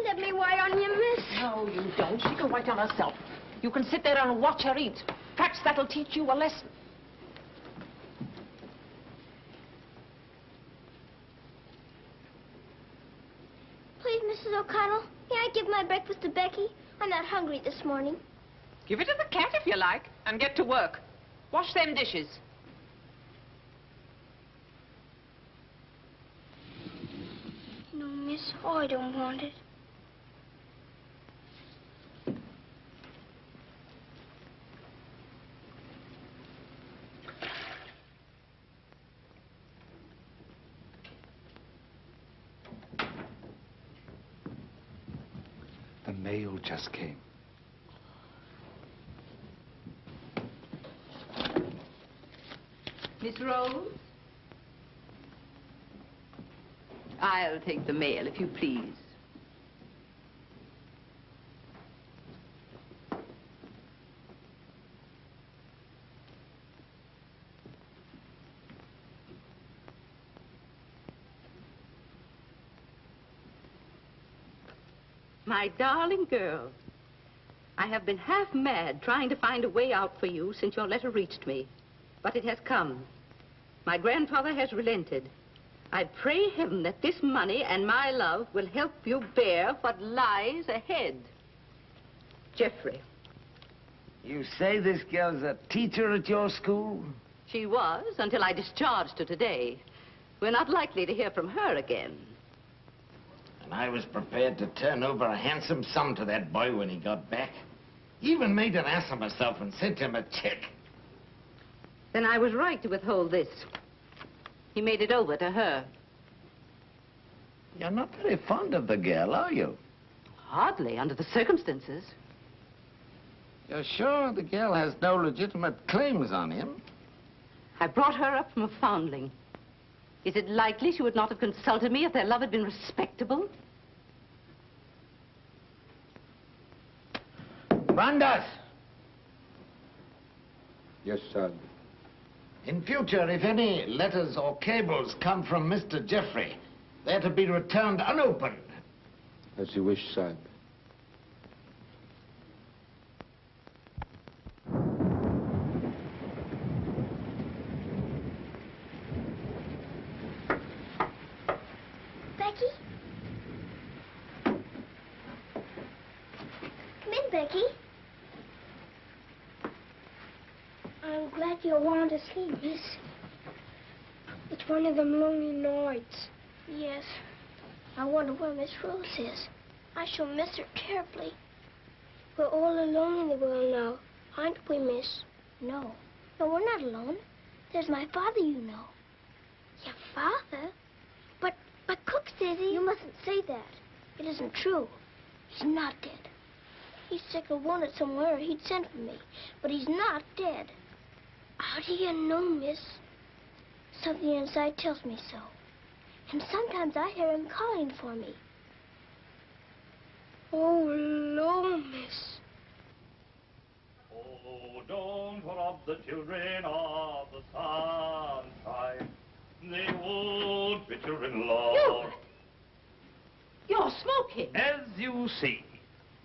Speaker 1: Let me wait on you, miss.
Speaker 9: No, you don't. She can wait on herself. You can sit there and watch her eat. Perhaps that'll teach you a lesson.
Speaker 1: Please, Mrs. O'Connell, may I give my breakfast to Becky? I'm not hungry this morning.
Speaker 9: Give it to the cat if you like, and get to work. Wash them dishes.
Speaker 1: No, miss. Oh, I don't want it.
Speaker 5: The mail just came.
Speaker 4: Miss Rose? I'll take the mail, if you please. My darling girl, I have been half mad trying to find a way out for you since your letter reached me. But it has come. My grandfather has relented. I pray heaven that this money and my love will help you bear what lies ahead. Jeffrey.
Speaker 3: You say this girl's a teacher at your school?
Speaker 4: She was, until I discharged her today. We're not likely to hear from her again.
Speaker 3: And I was prepared to turn over a handsome sum to that boy when he got back. Even made an ass of myself and sent him a check.
Speaker 4: Then I was right to withhold this. He made it over to her.
Speaker 3: You're not very fond of the girl, are you?
Speaker 4: Hardly, under the circumstances.
Speaker 3: You're sure the girl has no legitimate claims on him?
Speaker 4: I brought her up from a foundling. Is it likely she would not have consulted me if their love had been respectable?
Speaker 3: Brandas!
Speaker 7: Yes, sir.
Speaker 3: In future, if any letters or cables come from Mr. Jeffrey, they're to be returned unopened.
Speaker 7: As you wish, sir.
Speaker 1: Becky? Come in, Becky. I'm glad you want to sleep, miss.
Speaker 6: It's one of them lonely nights.
Speaker 1: Yes. I wonder where Miss Rose is. I shall miss her terribly.
Speaker 6: We're all alone in the world now, aren't we, miss?
Speaker 1: No. No, we're not alone. There's my father, you know.
Speaker 6: Your father? But Cook says he...
Speaker 1: You mustn't say that. It isn't true. He's not dead. He's sick or wounded somewhere. He'd send for me. But he's not dead.
Speaker 6: How do you know, miss?
Speaker 1: Something inside tells me so. And sometimes I hear him calling for me.
Speaker 6: Oh, Lord, miss.
Speaker 11: Oh, don't rob the children of the sunshine. They won't fit your in-law.
Speaker 4: You're smoking.
Speaker 11: As you see,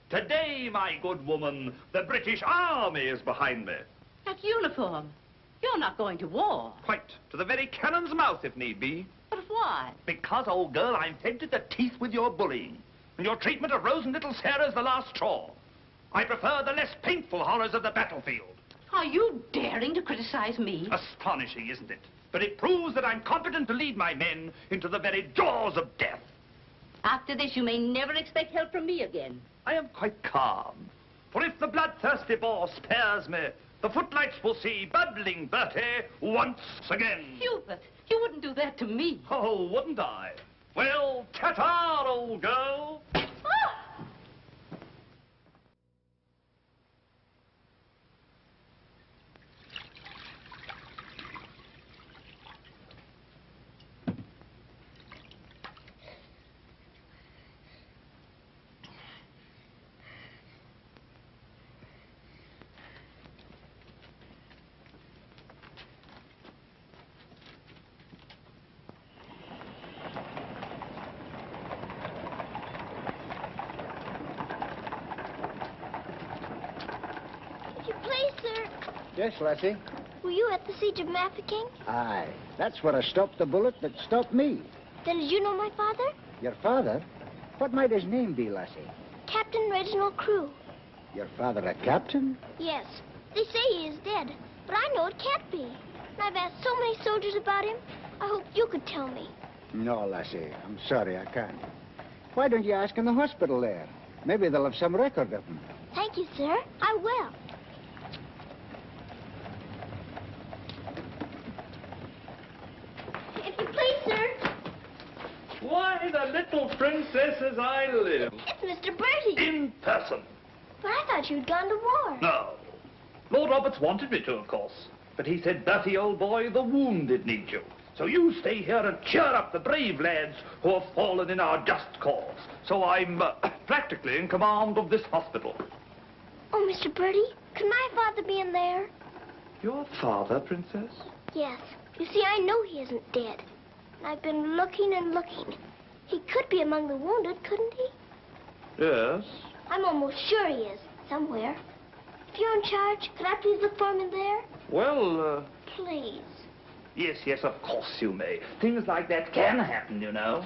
Speaker 11: today, my good woman, the British Army is behind me.
Speaker 4: That uniform. You're not going to war.
Speaker 11: Quite. To the very cannon's mouth, if need be.
Speaker 4: But why?
Speaker 11: Because, old girl, I'm fed to the teeth with your bullying. And your treatment of Rose and little Sarah's the last straw. I prefer the less painful horrors of the battlefield.
Speaker 4: Are you daring to criticize me?
Speaker 11: Astonishing, isn't it? But it proves that I'm competent to lead my men into the very jaws of death.
Speaker 4: After this, you may never expect help from me again.
Speaker 11: I am quite calm. For if the bloodthirsty Boer spares me, the footlights will see bubbling Bertie once again.
Speaker 4: Hubert, you wouldn't do that to me.
Speaker 11: Oh, wouldn't I? Well, ta-ta, old girl.
Speaker 10: Yes, Lassie?
Speaker 1: Were you at the siege of Mafeking?
Speaker 10: Aye. That's where I stopped the bullet that stopped me.
Speaker 1: Then did you know my father?
Speaker 10: Your father? What might his name be, Lassie?
Speaker 1: Captain Reginald Crewe.
Speaker 10: Your father a captain?
Speaker 1: Yes. They say he is dead, but I know it can't be. And I've asked so many soldiers about him. I hoped you could tell me.
Speaker 10: No, Lassie. I'm sorry, I can't. Why don't you ask in the hospital there? Maybe they'll have some record of him.
Speaker 1: Thank you, sir. I will. If you please, sir.
Speaker 11: Why, the little princess as I live.
Speaker 1: It's Mr. Bertie.
Speaker 11: In person.
Speaker 1: But I thought you'd gone to war.
Speaker 11: No. Lord Roberts wanted me to, of course. But he said, Bertie, old boy, the wounded need you. So you stay here and cheer up the brave lads who have fallen in our just cause. So I'm practically in command of this hospital.
Speaker 1: Oh, Mr. Birdie, could my father be in there?
Speaker 11: Your father, Princess?
Speaker 1: Yes. You see, I know he isn't dead. And I've been looking and looking. He could be among the wounded, couldn't he?
Speaker 11: Yes.
Speaker 1: I'm almost sure he is, somewhere. If you're in charge, could I please look for him in there?
Speaker 11: Well,
Speaker 1: Please.
Speaker 11: Yes, yes, of course you may. Things like that can happen, you know.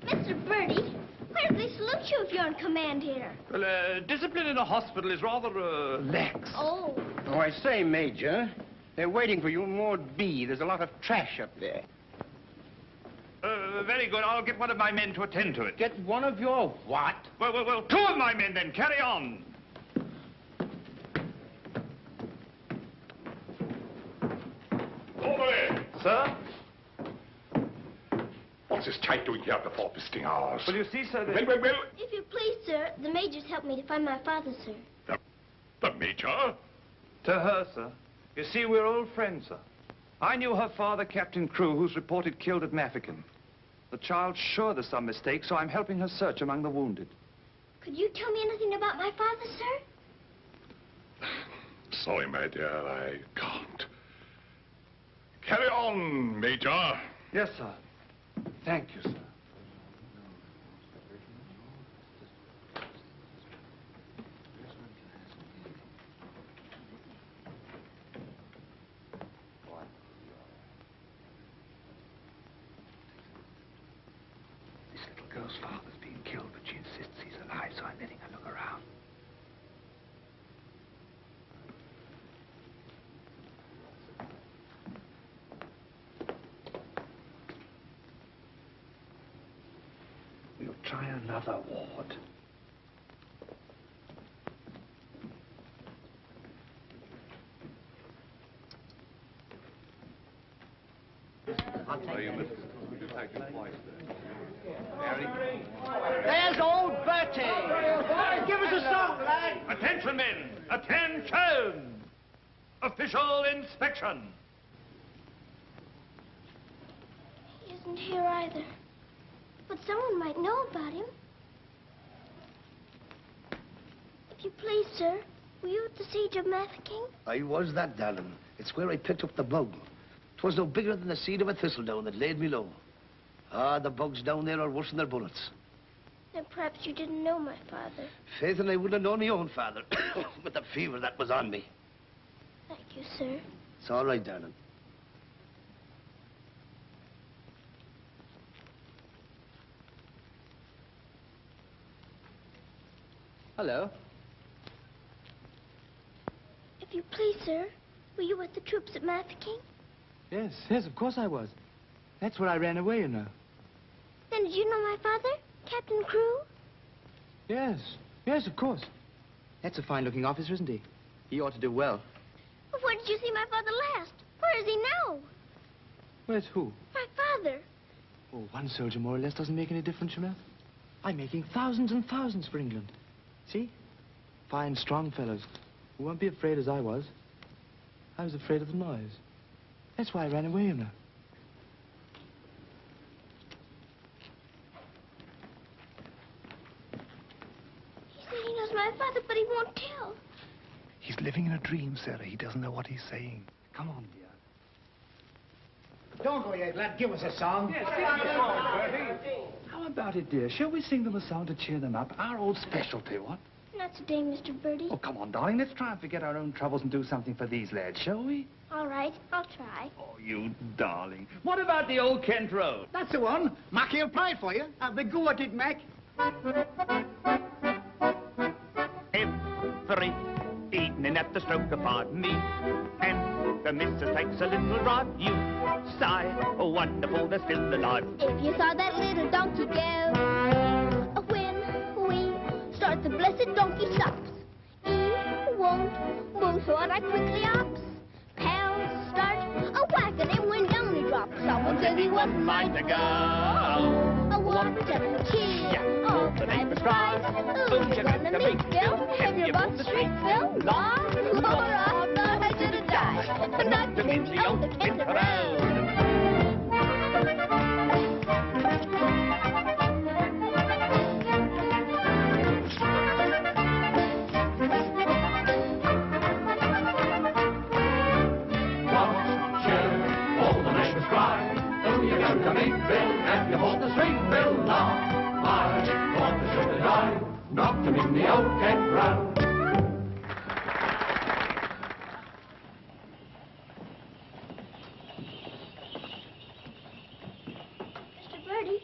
Speaker 1: Mr. Birdie, where do they salute you if you're in command here?
Speaker 11: Well, discipline in a hospital is rather, lax.
Speaker 1: Oh.
Speaker 12: Oh, I say, Major, they're waiting for you in Ward B. There's a lot of trash up there.
Speaker 11: Very good. I'll get one of my men to attend to it.
Speaker 12: Get one of your what?
Speaker 11: Well, two of my men then. Carry on.
Speaker 13: Over there.
Speaker 11: Sir?
Speaker 13: What's this type doing here before visiting hours?
Speaker 11: Well, you see, sir,
Speaker 13: Well.
Speaker 1: If you please, sir, the major's helped me to find my father, sir.
Speaker 13: The Major?
Speaker 11: To her, sir. You see, we're old friends, sir. I knew her father, Captain Crew, who's reported killed at Mafeking. The child's sure there's some mistake, so I'm helping her search among the wounded.
Speaker 1: Could you tell me anything about my father, sir?
Speaker 13: Sorry, my dear, I can't. Carry on, Major.
Speaker 11: Yes, sir. Thank you, sir.
Speaker 5: Girl's father's been killed, but she insists he's alive, so I'm letting her look around. We'll try another ward.
Speaker 10: There's old Bertie. Give us a song, lad.
Speaker 11: Attention, men! Attention! Official inspection.
Speaker 1: He isn't here either. But someone might know about him. If you please, sir, were you at the siege of Mafeking?
Speaker 14: I was that, darling. It's where I picked up the bug. 'Twas no bigger than the seed of a thistledown that laid me low. Ah, the bugs down there are worse than their bullets.
Speaker 1: Then perhaps you didn't know my father.
Speaker 14: Faith, and I wouldn't have known my own father with the fever that was on me.
Speaker 1: Thank you, sir.
Speaker 14: It's all right, darling.
Speaker 15: Hello.
Speaker 1: If you please, sir, were you with the troops at Mafeking?
Speaker 15: Yes, of course I was. That's where I ran away, you know.
Speaker 1: Then did you know my father, Captain Crew?
Speaker 15: Yes, of course. That's a fine-looking officer, isn't he? He ought to do well.
Speaker 1: But where did you see my father last? Where is he now?
Speaker 15: Where's who?
Speaker 1: My father.
Speaker 15: Oh, one soldier more or less doesn't make any difference, you know. I'm making thousands and thousands for England. See? Fine, strong fellows who won't be afraid as I was. I was afraid of the noise. That's why I ran away, you know.
Speaker 1: He said he knows my father, but he won't tell.
Speaker 5: He's living in a dream, Sarah. He doesn't know what he's saying. Come on, dear.
Speaker 10: Don't go yet, lad. Give us a song.
Speaker 5: Yes, give us a song, Bertie. How about it, dear? Shall we sing them a song to cheer them up? Our old specialty, what?
Speaker 1: Not today, Mr. Birdie.
Speaker 5: Oh, come on, darling. Let's try and forget our own troubles and do something for these lads, shall we?
Speaker 1: All right, I'll try.
Speaker 11: Oh, you darling. What about the old Kent Road?
Speaker 10: That's the one. Mackie will play it for you. Have the go at it, Mac.
Speaker 16: Every evening at the stroke of 5 me and the missus takes a little drive. You sigh, oh wonderful, they're still alive.
Speaker 1: If you saw that little donkey go, when we start the blessed donkey stops, he won't move, so I quickly ups. Pound
Speaker 16: said he wasn't mine to go.
Speaker 1: A water to cheese.
Speaker 16: Yeah.
Speaker 1: All the neighbors cried. Ooh, you're gonna meet Bill. Have your bus street Phil. Long, Laura, I thought I should have died. But not to meet the old Kent Road.
Speaker 16: To meet Bill, and you hold the street Bill long. I want to shoot a die, knocked him in the old Kent Road.
Speaker 1: Mr. Birdie,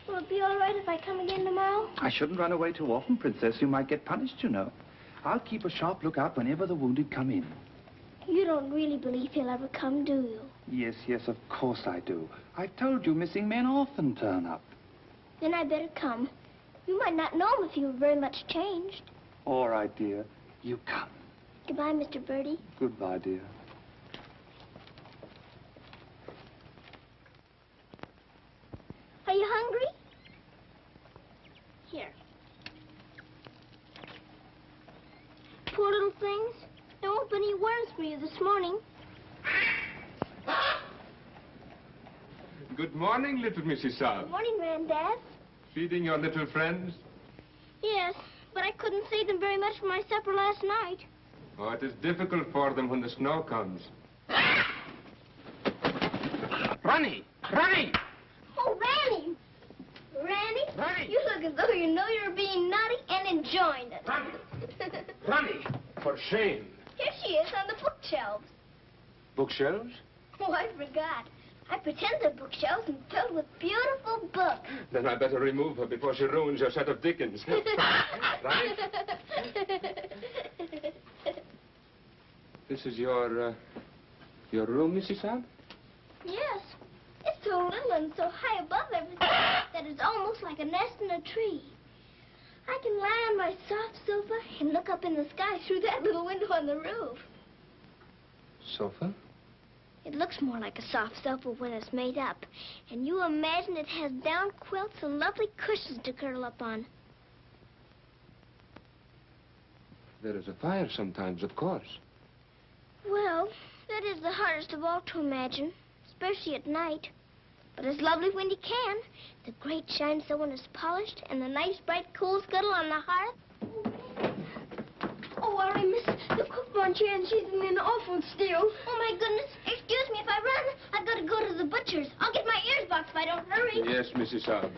Speaker 1: will it be all right if I come again tomorrow?
Speaker 5: I shouldn't run away too often, Princess. You might get punished, you know. I'll keep a sharp lookout whenever the wounded come in.
Speaker 1: You don't really believe he'll ever come, do you?
Speaker 5: Yes, yes, of course I do. I've told you missing men often turn up.
Speaker 1: Then I better come. You might not know him if he were very much changed.
Speaker 5: All right, dear. You come.
Speaker 1: Goodbye, Mr. Birdie.
Speaker 5: Goodbye, dear.
Speaker 1: Are you hungry? Here. Poor little things. There won't be any worms for you this morning.
Speaker 7: Good morning, little Mrs. Saab.
Speaker 1: Good morning, Granddad.
Speaker 7: Feeding your little friends?
Speaker 1: Yes, but I couldn't save them very much for my supper last night.
Speaker 7: Oh, it is difficult for them when the snow comes.
Speaker 12: Ronnie! Ronnie!
Speaker 1: Oh, Ranny! Ranny?
Speaker 12: Ranny!
Speaker 1: You look as though you know you're being naughty and enjoying it.
Speaker 12: Ronnie! Ronnie! For shame.
Speaker 1: Here she is on the bookshelves.
Speaker 12: Bookshelves?
Speaker 1: Oh, I forgot. I pretend they're bookshelves and filled with beautiful books.
Speaker 7: Then I better remove her before she ruins your set of Dickens. Right? This is your room, Mrs. Saab?
Speaker 1: Yes. It's so little and so high above everything that it's almost like a nest in a tree. I can lie on my soft sofa and look up in the sky through that little window on the roof.
Speaker 7: Sofa?
Speaker 1: It looks more like a soft sofa when it's made up. And you imagine it has down quilts and lovely cushions to curl up on.
Speaker 7: There is a fire sometimes, of course.
Speaker 1: Well, that is the hardest of all to imagine, especially at night. But it's lovely when you can. The grate shines so when it's polished, and the nice bright coal scuttle on the hearth. Oh, worry, miss. The cook wants you, and she's in an awful stew. Oh, my goodness. Excuse me if I run. I've got to go to the butcher's. I'll get my ears boxed if I don't hurry.
Speaker 7: Yes, Mrs. Saab.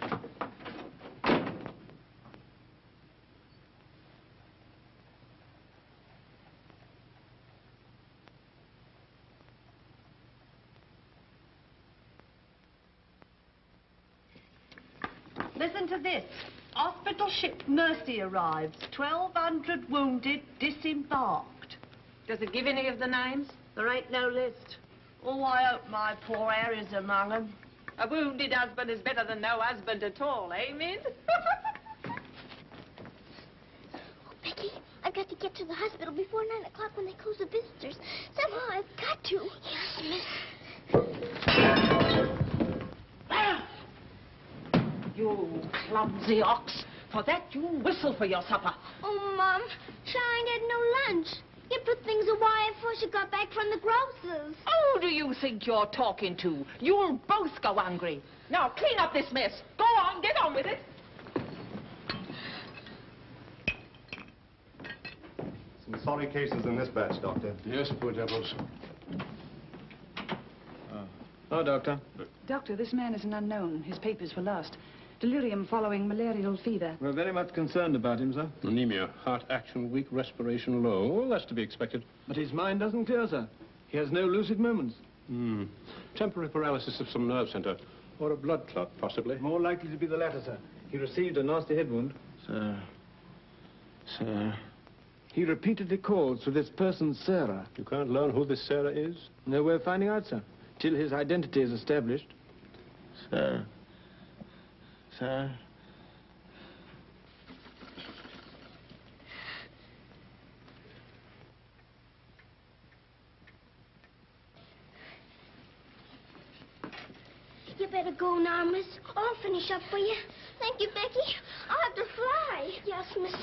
Speaker 4: Listen to this. Hospital ship Mercy arrives. 1,200 wounded disembarked.
Speaker 9: Does it give any of the names?
Speaker 4: There ain't no list.
Speaker 9: Oh, I hope my poor Harry's among them. A wounded husband is better than no husband at all, eh, Min?
Speaker 1: Becky, I've got to get to the hospital before 9 o'clock when they close the visitors. Somehow I've got to. Yes, miss.
Speaker 9: You clumsy ox. For that, you whistle for your supper.
Speaker 1: Oh, Mom, Shine had no lunch. You put things away before she got back from the grocer's.
Speaker 9: Who do you think you're talking to? You'll both go hungry. Now, clean up this mess. Go on, get on with it.
Speaker 17: Some sorry cases in this batch, Doctor.
Speaker 7: Yes, poor devils.
Speaker 2: Oh, Doctor.
Speaker 18: Doctor, this man is an unknown. His papers were lost. Delirium following malarial fever.
Speaker 2: We're very much concerned about him, sir.
Speaker 8: Anemia, heart action weak, respiration low. Well, that's to be expected.
Speaker 2: But his mind doesn't clear, sir. He has no lucid moments.
Speaker 8: Temporary paralysis of some nerve center. Or a blood clot, possibly.
Speaker 2: More likely to be the latter, sir. He received a nasty head wound.
Speaker 8: Sir. Sir.
Speaker 2: He repeatedly calls for this person, Sarah.
Speaker 8: You can't learn who this Sarah is?
Speaker 2: No way of finding out, sir. Till his identity is established.
Speaker 8: Sir. Sir.
Speaker 1: better go now, miss. I'll finish up for you. Thank you, Becky. I'll have to fly. Yes, miss.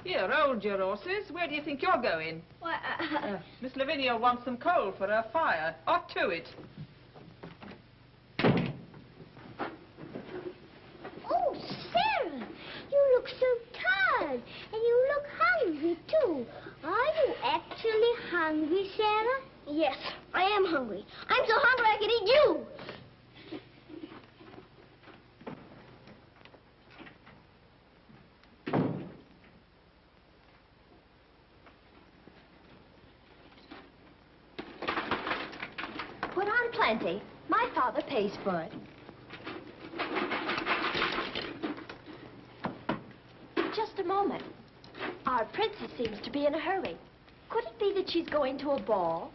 Speaker 9: Here, hold your horses. Where do you think you're going?
Speaker 1: Why,
Speaker 9: Miss Lavinia wants some coal for her fire. Hot to it.
Speaker 1: Oh, Sarah, you look so tired. And you look hungry, too. Are you actually hungry, Sarah? Yes, I am hungry. I'm so hungry I could eat you.
Speaker 6: Put on plenty. My father pays for it. Just a moment. Our princess seems to be in a hurry. Could it be that she's going to a ball?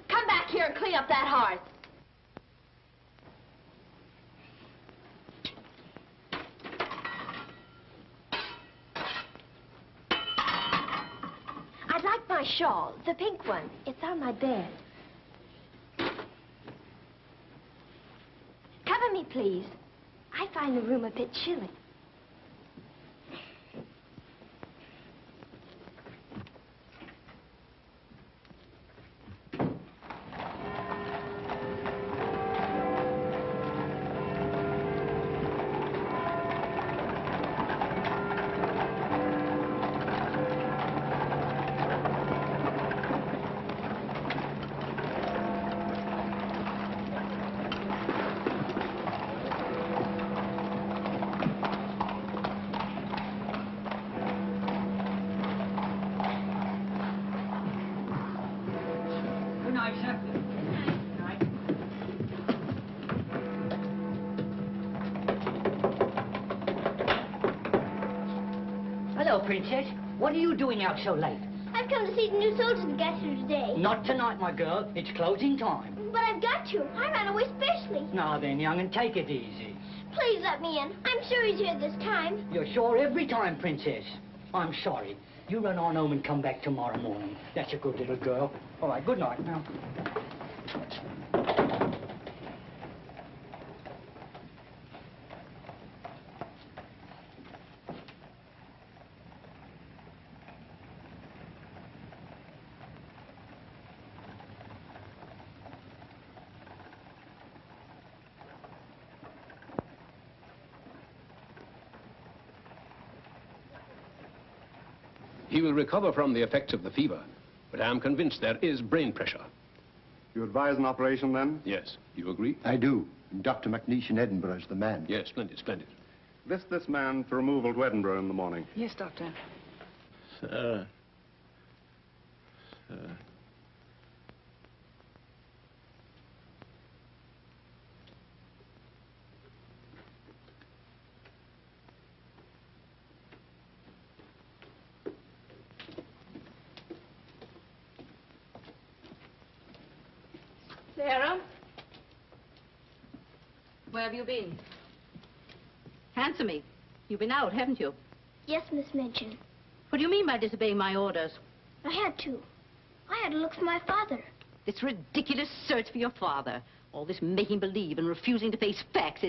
Speaker 6: Come back here and clean up that hearth. I'd like my shawl, the pink one. It's on my bed. Cover me, please. I find the room a bit chilly.
Speaker 19: Hello, Princess. What are you doing out so late?
Speaker 1: I've come to see the new soldiers that got here today.
Speaker 19: Not tonight, my girl. It's closing time.
Speaker 1: But I've got to. I ran away specially.
Speaker 19: Now then, young, and take it easy.
Speaker 1: Please let me in. I'm sure he's here this time.
Speaker 19: You're sure every time, Princess. I'm sorry. You run on home and come back tomorrow morning. That's a good little girl. All right, good night now.
Speaker 20: He will recover from the effects of the fever, but I am convinced there is brain pressure.
Speaker 17: You advise an operation, then?
Speaker 20: Yes. You agree?
Speaker 17: I do. And Dr. McNeish in Edinburgh is the man.
Speaker 20: Yes, splendid, splendid.
Speaker 17: List this man for removal to Edinburgh in the morning.
Speaker 18: Yes, Doctor.
Speaker 20: Sir. Sir.
Speaker 4: Sarah? Where have you been? Answer me. You've been out, haven't you?
Speaker 1: Yes, Miss Minchin.
Speaker 4: What do you mean by disobeying my orders?
Speaker 1: I had to. I had to look for my father.
Speaker 4: This ridiculous search for your father. All this making believe and refusing to face facts.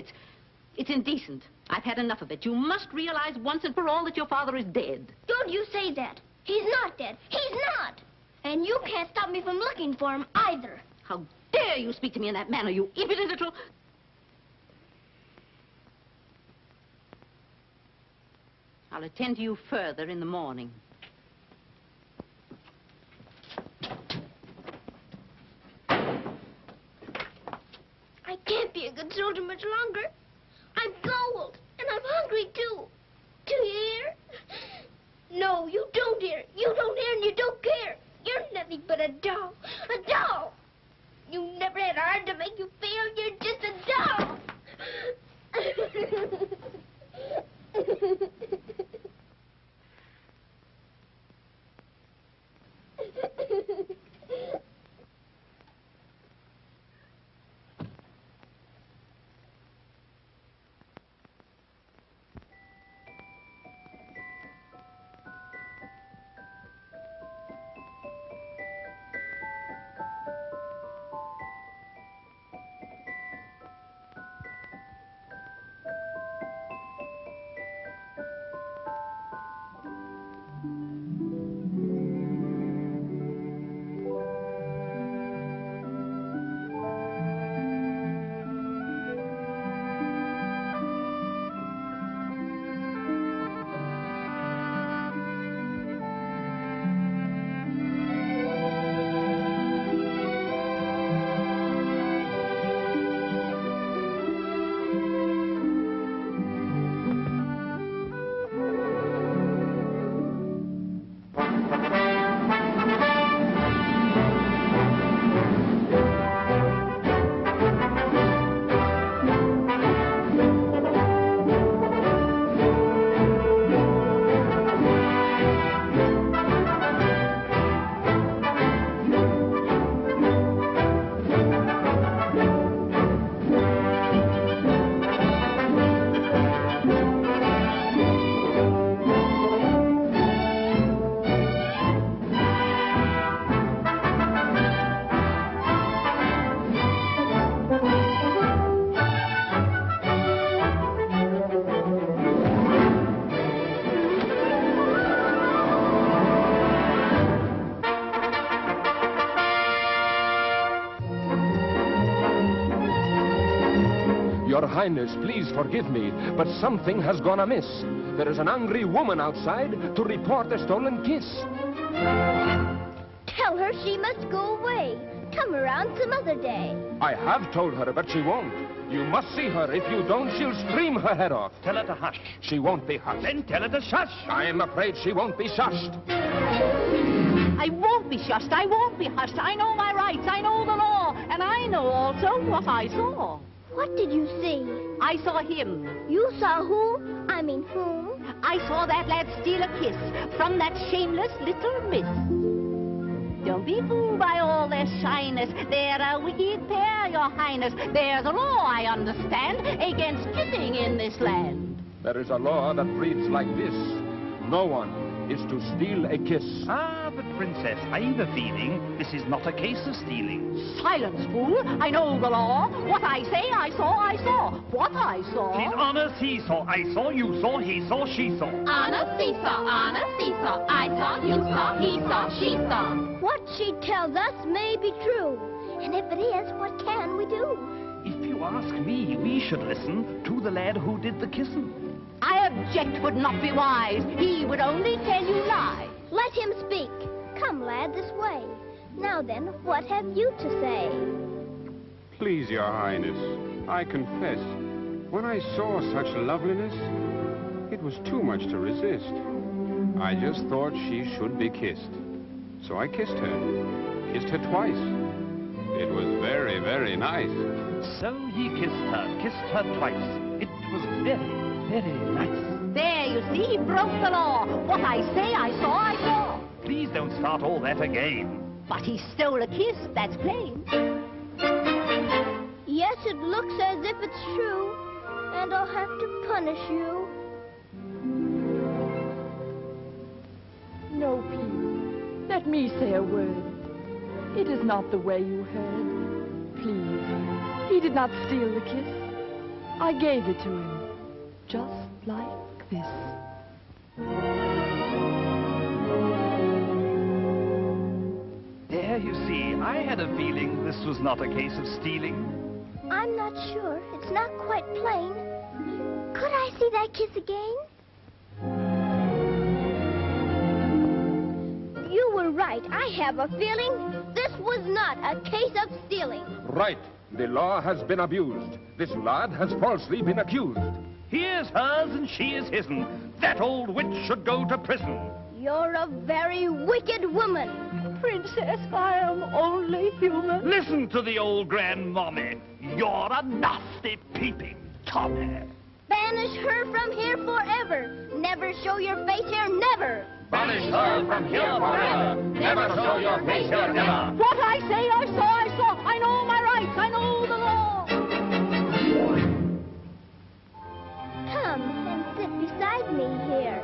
Speaker 4: It's indecent. I've had enough of it. You must realize once and for all that your father is dead.
Speaker 1: Don't you say that. He's not dead. He's not. And you can't stop me from looking for him either.
Speaker 4: How dare you speak to me in that manner, you impudent little... I'll attend to you further in the morning.
Speaker 1: I can't be a good soldier much longer. I'm cold, and I'm hungry, too. Do you hear? No, you don't hear. You don't hear and you don't care. You're nothing but a doll. A doll. You never had a heart to make you feel. You're just a doll.
Speaker 7: Your Highness, please forgive me, but something has gone amiss. There is an angry woman outside to report a stolen kiss.
Speaker 1: Tell her she must go away. Come around some other day.
Speaker 7: I have told her, but she won't. You must see her. If you don't, she'll scream her head off.
Speaker 11: Tell her to hush.
Speaker 7: She won't be hushed.
Speaker 11: Then tell her to shush.
Speaker 7: I am afraid she won't be shushed.
Speaker 4: I won't be shushed. I won't be hushed. I know my rights. I know the law. And I know also what I saw.
Speaker 1: What did you see?
Speaker 4: I saw him.
Speaker 1: You saw who? I mean whom?
Speaker 4: I saw that lad steal a kiss from that shameless little miss. Don't be fooled by all their shyness. They're a wicked pair, your highness. There's a law, I understand, against kissing in this land.
Speaker 7: There is a law that reads like this. No one is to steal a kiss.
Speaker 11: Ah, but Princess, I've a feeling this is not a case of stealing.
Speaker 4: Silence, fool. I know the law. What I say, I saw, I saw. What I saw.
Speaker 11: She's honest, he saw, I saw, you saw, he saw, she saw.
Speaker 6: Honest, he saw, I saw, you saw, he saw, she saw.
Speaker 1: What she tells us may be true. And if it is, what can we do?
Speaker 11: If you ask me, we should listen to the lad who did the kissing.
Speaker 4: I object would not be wise. He would only tell you lies.
Speaker 1: Let him speak. Come, lad, this way. Now then, what have you to say?
Speaker 8: Please, Your Highness, I confess, when I saw such loveliness, it was too much to resist. I just thought she should be kissed. So I kissed her. Kissed her twice. It was very, very nice.
Speaker 11: So he kissed her twice. It was very, very nice.
Speaker 4: There, you see, he broke the law. What I say, I saw, I saw.
Speaker 11: Please don't start all that again.
Speaker 4: But he stole a kiss, that's plain.
Speaker 1: Yes, it looks as if it's true, and I'll have to punish you.
Speaker 21: No, please. Let me say a word. It is not the way you heard. Please. He did not steal the kiss. I gave it to him. Just like this.
Speaker 11: There, you see, I had a feeling this was not a case of stealing.
Speaker 1: I'm not sure. It's not quite plain. Could I see that kiss again? You were right. I have a feeling this was not a case of stealing.
Speaker 7: Right. The law has been abused. This lad has falsely been accused.
Speaker 11: He is hers and she is his'n. That old witch should go to prison.
Speaker 1: You're a very wicked woman.
Speaker 4: Princess, I am only human.
Speaker 11: Listen to the old grandmommy. You're a nasty peeping Tommy.
Speaker 1: Banish her from here forever. Never show your face here, never.
Speaker 11: Banish her from here forever. Never show your face here, never.
Speaker 4: What I say, I saw, I saw. I know my rights, I know the law.
Speaker 1: Come and sit beside me here.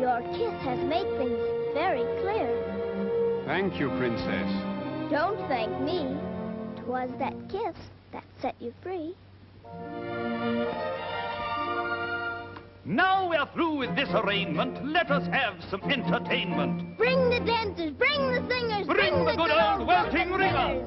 Speaker 1: Your kiss has made things very clear.
Speaker 8: Thank you, Princess.
Speaker 1: Don't thank me. 'Twas that kiss that set you free.
Speaker 11: Now we're through with this arraignment. Let us have some entertainment.
Speaker 1: Bring the dancers, bring the singers,
Speaker 11: Bring the good old welting ringers.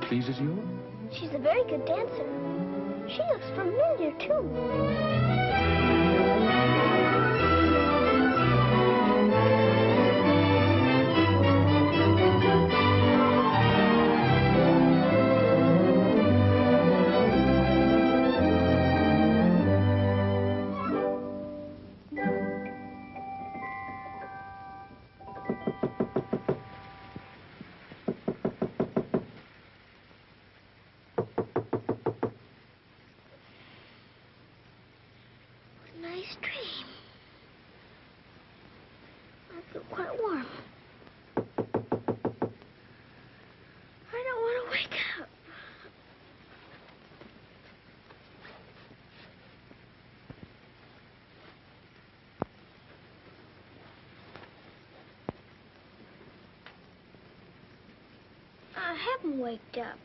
Speaker 7: Pleases you?
Speaker 1: She's a very good dancer. She looks familiar, too. feel quite warm. I don't want to wake up. I haven't waked up.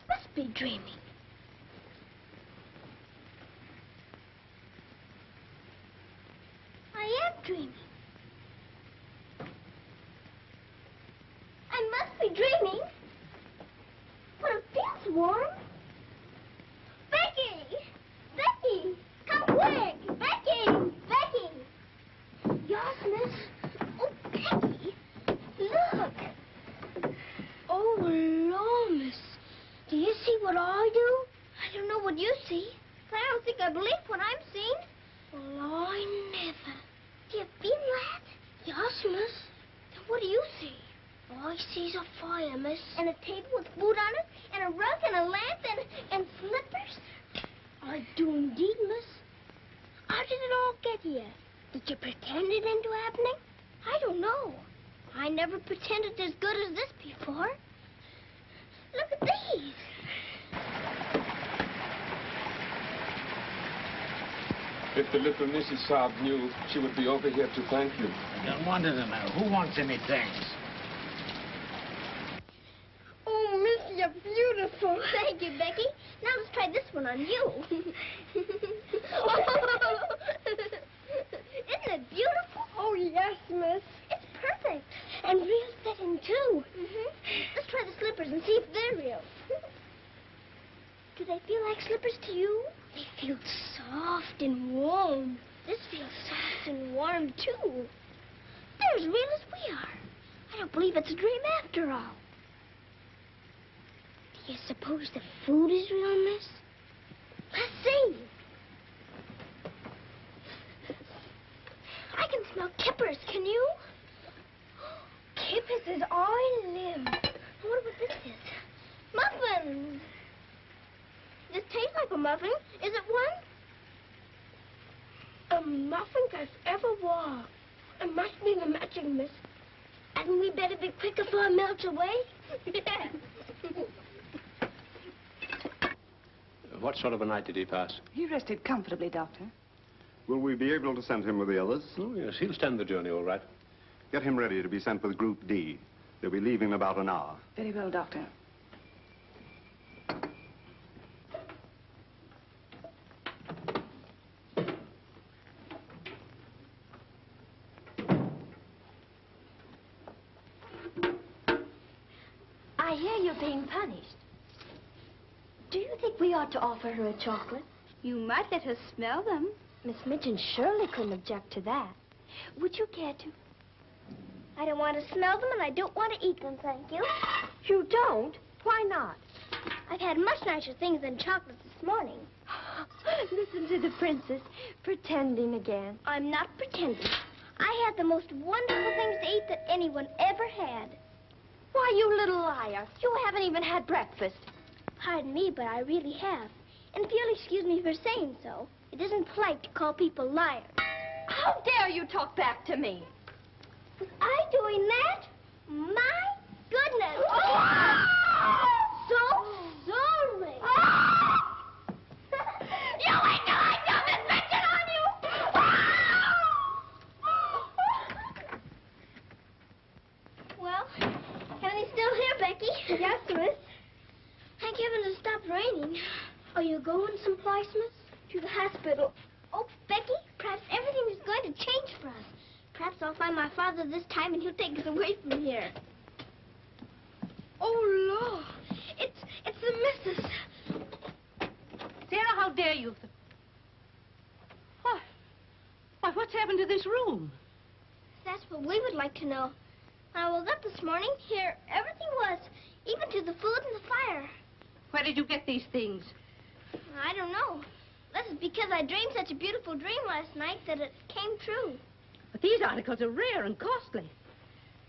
Speaker 1: Must be dreaming. I am dreaming. I must be dreaming. But it feels warm. Becky! Becky! Come quick! Becky! Becky! Yes, miss? Oh, Becky! Look! Oh, Lord, miss. Do you see what I do? I don't know what you see. But I don't think I believe what I'm seeing. Well, I never. Do you feel that? Yes, miss. Then what do you see? I sees a fire, miss. And a table with food on it, and a rug, and a lamp, and slippers. I do indeed, miss. How did it all get here? Did you pretend it into happening? I don't know. I never pretended as good as this before. Look at these.
Speaker 20: If the little Mrs. Saab knew, she would be over here to thank you.
Speaker 12: Don't wonder to know. Who wants any thanks?
Speaker 1: Oh, miss, you're beautiful. Thank you, Becky. Now let's try this one on you. Isn't it beautiful? Oh, yes, miss. It's perfect. And real fitting, too. Let's try the slippers and see if they're real. Do they feel like slippers to you? They feel soft and warm. This feels soft and warm, too. They're as real as we are. I don't believe it's a dream after all. Do you suppose the food is real, miss? Let's see. I can smell kippers, can you? Kippers is all I live. I wonder what this is. Muffins! This tastes like a muffin. Is it one? A muffin as ever was. It must be the magic, miss. Hadn't we better be quick before it melts away?
Speaker 20: What sort of a night did he pass?
Speaker 18: He rested comfortably, Doctor.
Speaker 17: Will we be able to send him with the others?
Speaker 20: Oh, yes, he'll stand the journey all right.
Speaker 17: Get him ready to be sent with Group D. They'll be leaving in about an hour.
Speaker 18: Very well, Doctor.
Speaker 6: I hear you're being punished. Do you think we ought to offer her a chocolate?
Speaker 1: You might let her smell them.
Speaker 6: Miss Mitchell surely couldn't object to that. Would you care to?
Speaker 1: I don't want to smell them, and I don't want to eat them, thank you.
Speaker 6: You don't? Why not?
Speaker 1: I've had much nicer things than chocolates this morning.
Speaker 6: Listen to the princess, pretending again.
Speaker 1: I'm not pretending. I had the most wonderful things to eat that anyone ever had.
Speaker 6: Why, you little liar. You haven't even had breakfast.
Speaker 1: Pardon me, but I really have. And if you'll excuse me for saying so, it isn't polite to call people liars.
Speaker 6: How dare you talk back to me?
Speaker 1: Was I doing that? My goodness. So sorry.
Speaker 6: You ain't no I got this mention on you!
Speaker 1: Well, can you still hear, Becky? Yes, miss. Thank heaven it stopped raining. Are you going someplace, miss? To the hospital. Oh, Becky, perhaps everything is going to change for us. Perhaps I'll find my father this time and he'll take us away from here. Oh, Lord. It's the missus.
Speaker 4: Sarah, how dare you? Why, what's happened to this room?
Speaker 1: That's what we would like to know. When I woke up this morning, here everything was, even to the food and the fire.
Speaker 4: Where did you get these things?
Speaker 1: I don't know. Let us be because I dreamed such a beautiful dream last night that it came true.
Speaker 4: But these articles are rare and costly.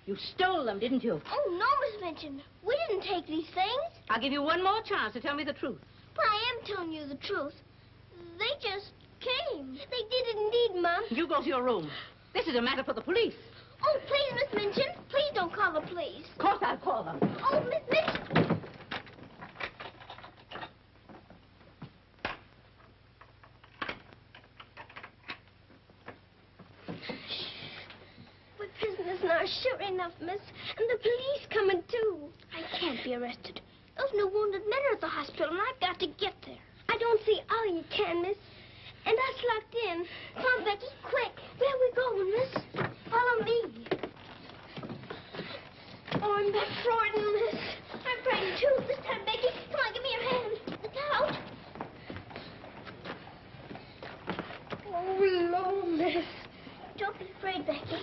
Speaker 4: You stole them, didn't you?
Speaker 1: Oh, no, Miss Minchin. We didn't take these things.
Speaker 4: I'll give you one more chance to tell me the truth.
Speaker 1: But I am telling you the truth. They just came. They did it indeed, Mom.
Speaker 4: You go to your room. This is a matter for the police.
Speaker 1: Oh, please, Miss Minchin. Please don't call the police.
Speaker 4: Of course I'll call them.
Speaker 1: Oh, Miss Minchin. We're prisoners now, sure enough, miss. And the police coming, too. I can't be arrested. Those no wounded men are at the hospital, and I've got to get there. I don't see how you can, miss. And us locked in. Come on, Becky, quick. Where we going, miss? Follow me. Oh, I'm that frightened, miss. I'm frightened, too. This time, Becky. Come on, give me your hand. Look out. Oh, Lord, miss. Don't be afraid, Becky.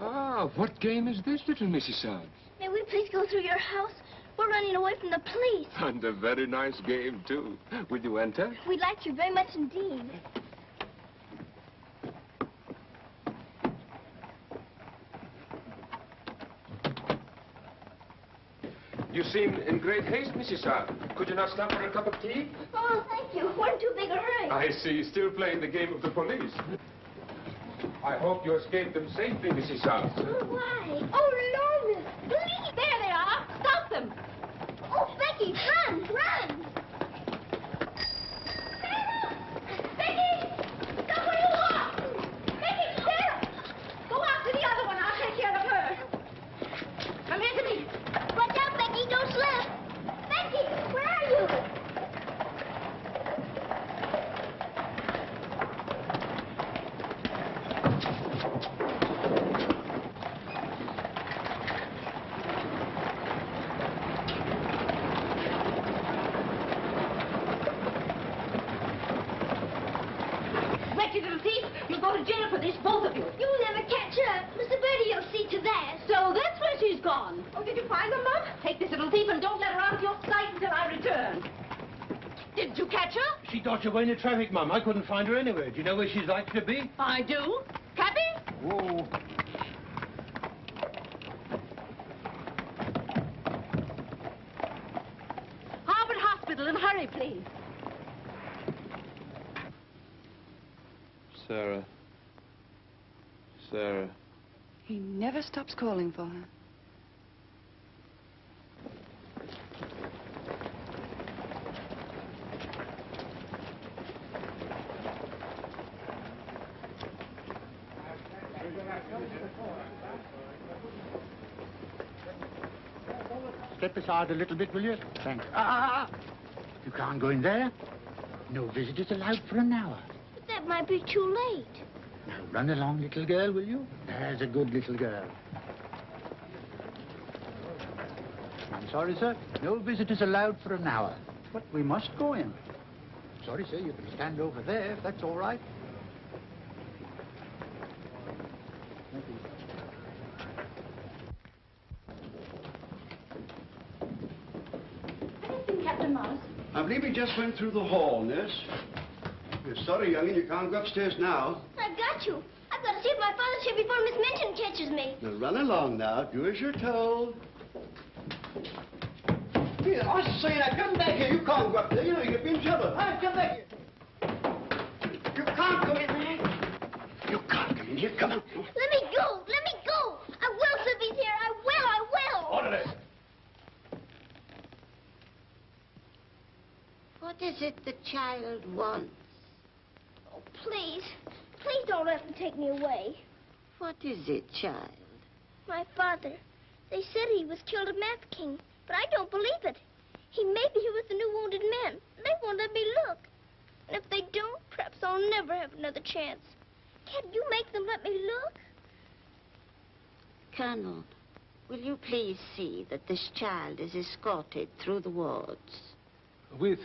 Speaker 7: Ah, what game is this, little Mrs. Suggs?
Speaker 1: May we please go through your house? We're running away from the police.
Speaker 7: And a very nice game, too. Will you enter?
Speaker 1: We'd like you very much indeed.
Speaker 7: You seem in great haste, Mrs. Suggs. Could you not stop for a cup of tea?
Speaker 1: Oh, thank you. We're in too big a hurry.
Speaker 7: I see. Still playing the game of the police. I hope you escaped them safely, Mrs. Suggs.
Speaker 1: Oh, why? Oh, Lord, miss. Police!
Speaker 4: There they are. Stop them.
Speaker 1: Oh, Becky, run, run. Sarah! Becky! Stop where you are! Becky, Sarah!
Speaker 4: Go after the other one. I'll take care of her. Come here to me.
Speaker 1: Watch out, Becky. Don't slip. Becky, where are you?
Speaker 4: Wretched little thief. You'll go to jail for this, both of you.
Speaker 1: You'll never catch her. Mr. Birdie will see to that.
Speaker 4: So that's where she's gone. Oh, did you find her, Mom? Take this little thief and don't let her out of your sight until I return. Didn't you catch her?
Speaker 12: She dodged away in the traffic, Mum. I couldn't find her anywhere. Do you know where she's likely to be?
Speaker 4: I do. Cappy?
Speaker 12: Whoa.
Speaker 4: Harvard Hospital, and hurry, please.
Speaker 2: Sarah. Sarah.
Speaker 18: He never stops calling for her.
Speaker 10: Step aside a little bit, will you? Thanks. You can't go in there. No visitors allowed for an hour.
Speaker 1: But that might be too late.
Speaker 10: Now, run along, little girl, will you? There's a good little girl. I'm sorry, sir. No visitors allowed for an hour. But we must go in. Sorry, sir. You can stand over there, if that's all right. Thank you.
Speaker 4: Captain Morris.
Speaker 3: I believe he just went through the hall, nurse. We're sorry, young'un, you can't go upstairs now.
Speaker 1: I've got you. I've got to see if my father's here before Miss Minchin catches me.
Speaker 3: Now run along now. Do as you're told. Here, I say now, come back here. You can't go up there. You know you'll be in trouble. Hi, come back here. You can't go in there. You can't come in here. Come on.
Speaker 1: Let me go. Let me go. I will, if he's here. I will. I will.
Speaker 3: Orderly.
Speaker 22: What is it the child wants?
Speaker 1: Oh, please. Please don't let them take me away.
Speaker 22: What is it, child?
Speaker 1: My father. They said he was killed at Mafeking, but I don't believe it. He may be here with the new wounded men. They won't let me look. And if they don't, perhaps I'll never have another chance. Can't you make them let me look?
Speaker 22: Colonel, will you please see that this child is escorted through the wards?
Speaker 23: With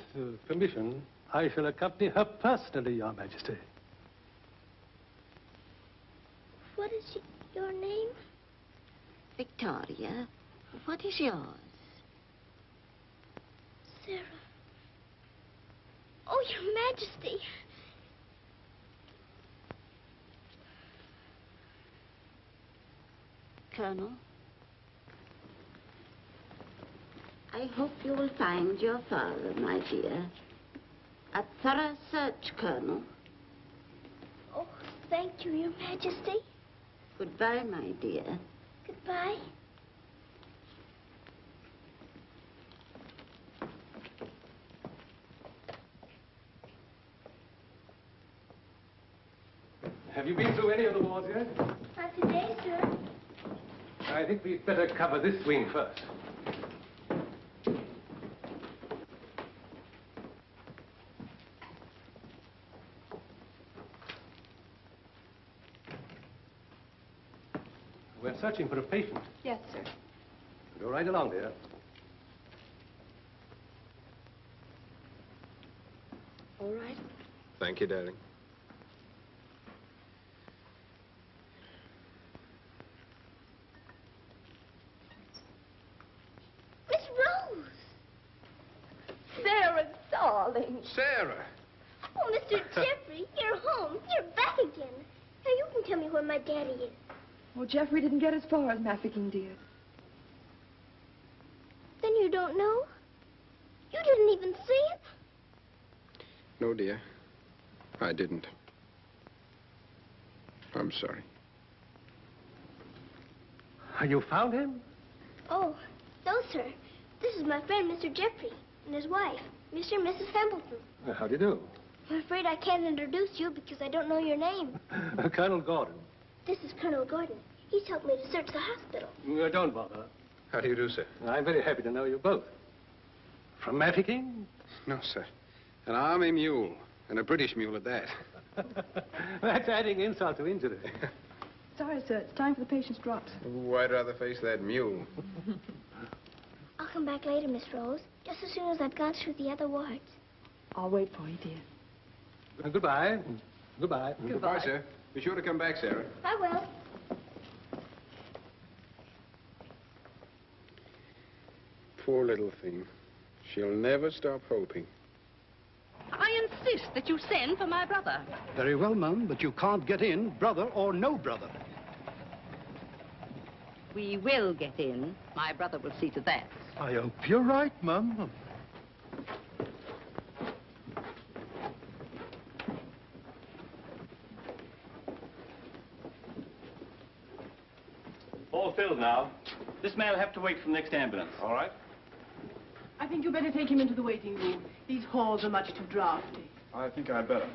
Speaker 23: permission, I shall accompany her personally, Your Majesty.
Speaker 1: What is your name?
Speaker 22: Victoria, what is yours?
Speaker 1: Sarah. Oh, Your Majesty.
Speaker 22: Colonel, I hope you will find your father, my dear. A thorough search, Colonel.
Speaker 1: Oh, thank you, Your Majesty.
Speaker 22: Goodbye, my dear.
Speaker 1: Goodbye.
Speaker 23: Have you been through any of the wards yet?
Speaker 1: Not today, sir.
Speaker 23: I think we'd better cover this wing first. We're searching for a patient.
Speaker 18: Yes, sir.
Speaker 23: Go right along, dear.
Speaker 22: All right.
Speaker 8: Thank you, darling.
Speaker 1: Miss Rose!
Speaker 6: Sarah, darling.
Speaker 8: Sarah!
Speaker 1: Oh, Mr. Jeffrey, you're home. You're back again. Now you can tell me where my daddy is.
Speaker 21: Oh, Jeffrey didn't get as far as Mafeking, dear.
Speaker 1: Then you don't know? You didn't even see him?
Speaker 8: No, dear. I didn't. I'm sorry.
Speaker 23: You found him?
Speaker 1: Oh, no, sir. This is my friend, Mr. Jeffrey, and his wife, Mr. and Mrs. Hambleton.
Speaker 23: How do you do?
Speaker 1: I'm afraid I can't introduce you because I don't know your name.
Speaker 23: Colonel Gordon.
Speaker 1: This is Colonel Gordon. He's helped me to search the hospital.
Speaker 23: Don't bother.
Speaker 8: How do you do, sir?
Speaker 23: I'm very happy to know you both. From Mafeking?
Speaker 8: No, sir. An army mule, and a British mule at that.
Speaker 23: That's adding insult to injury.
Speaker 18: Sorry, sir. It's time for the patient's drops.
Speaker 8: Oh, I'd rather face that mule.
Speaker 1: I'll come back later, Miss Rose, just as soon as I've gone through the other wards.
Speaker 18: I'll wait for you, dear.
Speaker 23: Goodbye. Goodbye.
Speaker 8: Goodbye, sir. Be sure to come back, Sarah.
Speaker 1: I will.
Speaker 8: Poor little thing. She'll never stop hoping.
Speaker 4: I insist that you send for my brother.
Speaker 10: Very well, Mum, but you can't get in, brother or no brother.
Speaker 4: We will get in. My brother will see to that.
Speaker 23: I hope you're right, Mum.
Speaker 2: All filled now. This man will have to wait for the next ambulance. All right?
Speaker 18: I think you better take him into the waiting room. These halls are much too drafty.
Speaker 2: I think I'd better.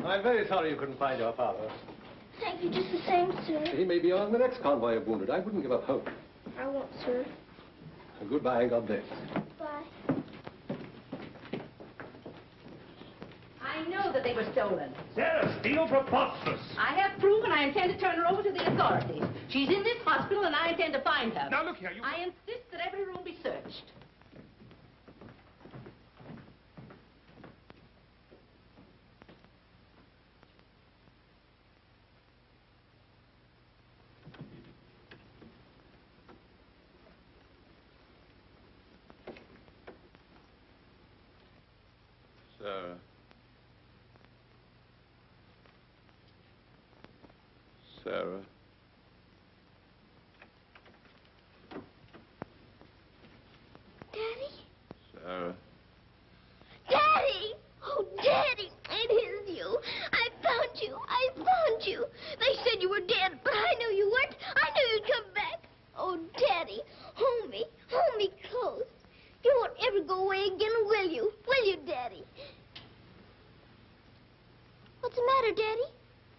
Speaker 23: I'm very sorry you couldn't find your father.
Speaker 1: Thank you just the same, sir.
Speaker 23: He may be on the next convoy of wounded. I wouldn't give up hope.
Speaker 1: I won't, sir.
Speaker 23: Goodbye and God bless.
Speaker 1: Bye.
Speaker 4: I know that they were stolen.
Speaker 11: Sarah, steal preposterous.
Speaker 4: I have proof, and I intend to turn her over to the authorities. She's in this hospital, and I intend to find her.
Speaker 11: Now, look here, you...
Speaker 4: I insist that every room be searched.
Speaker 2: Sarah. Sarah.
Speaker 1: Daddy?
Speaker 2: Sarah.
Speaker 1: Daddy! Oh, Daddy, it is you. I found you. I found you. They said you were dead, but I knew you weren't. I knew you'd come back. Oh, Daddy, hold me. Hold me close. You won't ever go away again, will you? Will you, Daddy? What's the matter, Daddy?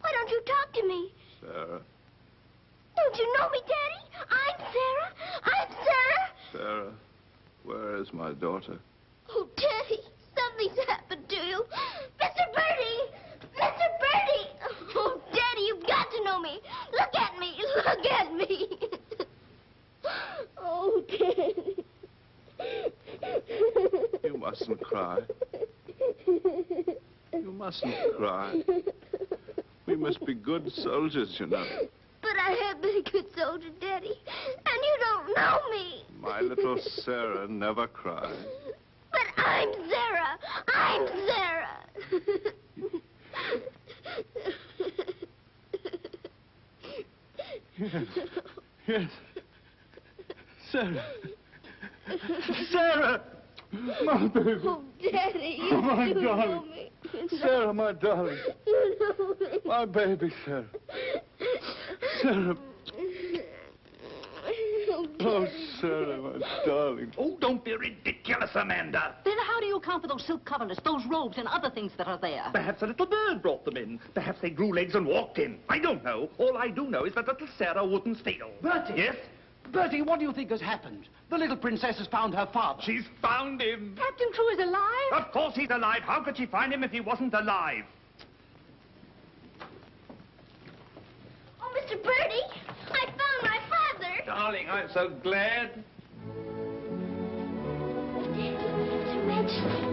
Speaker 1: Why don't you talk to me?
Speaker 2: Sarah.
Speaker 1: Don't you know me, Daddy? I'm Sarah. I'm Sarah.
Speaker 2: Sarah. Where is my daughter?
Speaker 1: Oh, Daddy, something's happened to you. Mr. Birdie! Mr. Birdie! Oh, Daddy, you've got to know me. Look at me. Look at me. Oh, Daddy.
Speaker 2: You mustn't cry. You mustn't cry. We must be good soldiers, you know.
Speaker 1: But I have been a good soldier, Daddy, and you don't know me.
Speaker 2: My little Sarah never cries.
Speaker 1: But I'm Sarah. I'm Sarah.
Speaker 2: Yes. Yes. Sarah. Sarah! My baby.
Speaker 1: Oh, Daddy, you
Speaker 2: Oh, my
Speaker 1: do
Speaker 2: darling.
Speaker 1: know me.
Speaker 2: Sarah, my darling.
Speaker 1: You know me.
Speaker 2: My baby, Sarah. Sarah. Oh, Sarah, my darling.
Speaker 16: Oh, don't be ridiculous, Amanda.
Speaker 4: Then how do you account for those silk coverlets, those robes, and other things that are there?
Speaker 16: Perhaps a little bird brought them in. Perhaps they grew legs and walked in. I don't know. All I do know is that little Sarah wouldn't steal.
Speaker 10: Bertie!
Speaker 16: Yes?
Speaker 10: Bertie, what do you think has happened? The little princess has found her father.
Speaker 16: She's found him.
Speaker 4: Captain Crewe is alive?
Speaker 16: Of course he's alive. How could she find him if he wasn't alive?
Speaker 1: Oh, Mr. Birdie, I found my father.
Speaker 2: Darling, I'm so glad.
Speaker 1: Daddy, Her Majesty.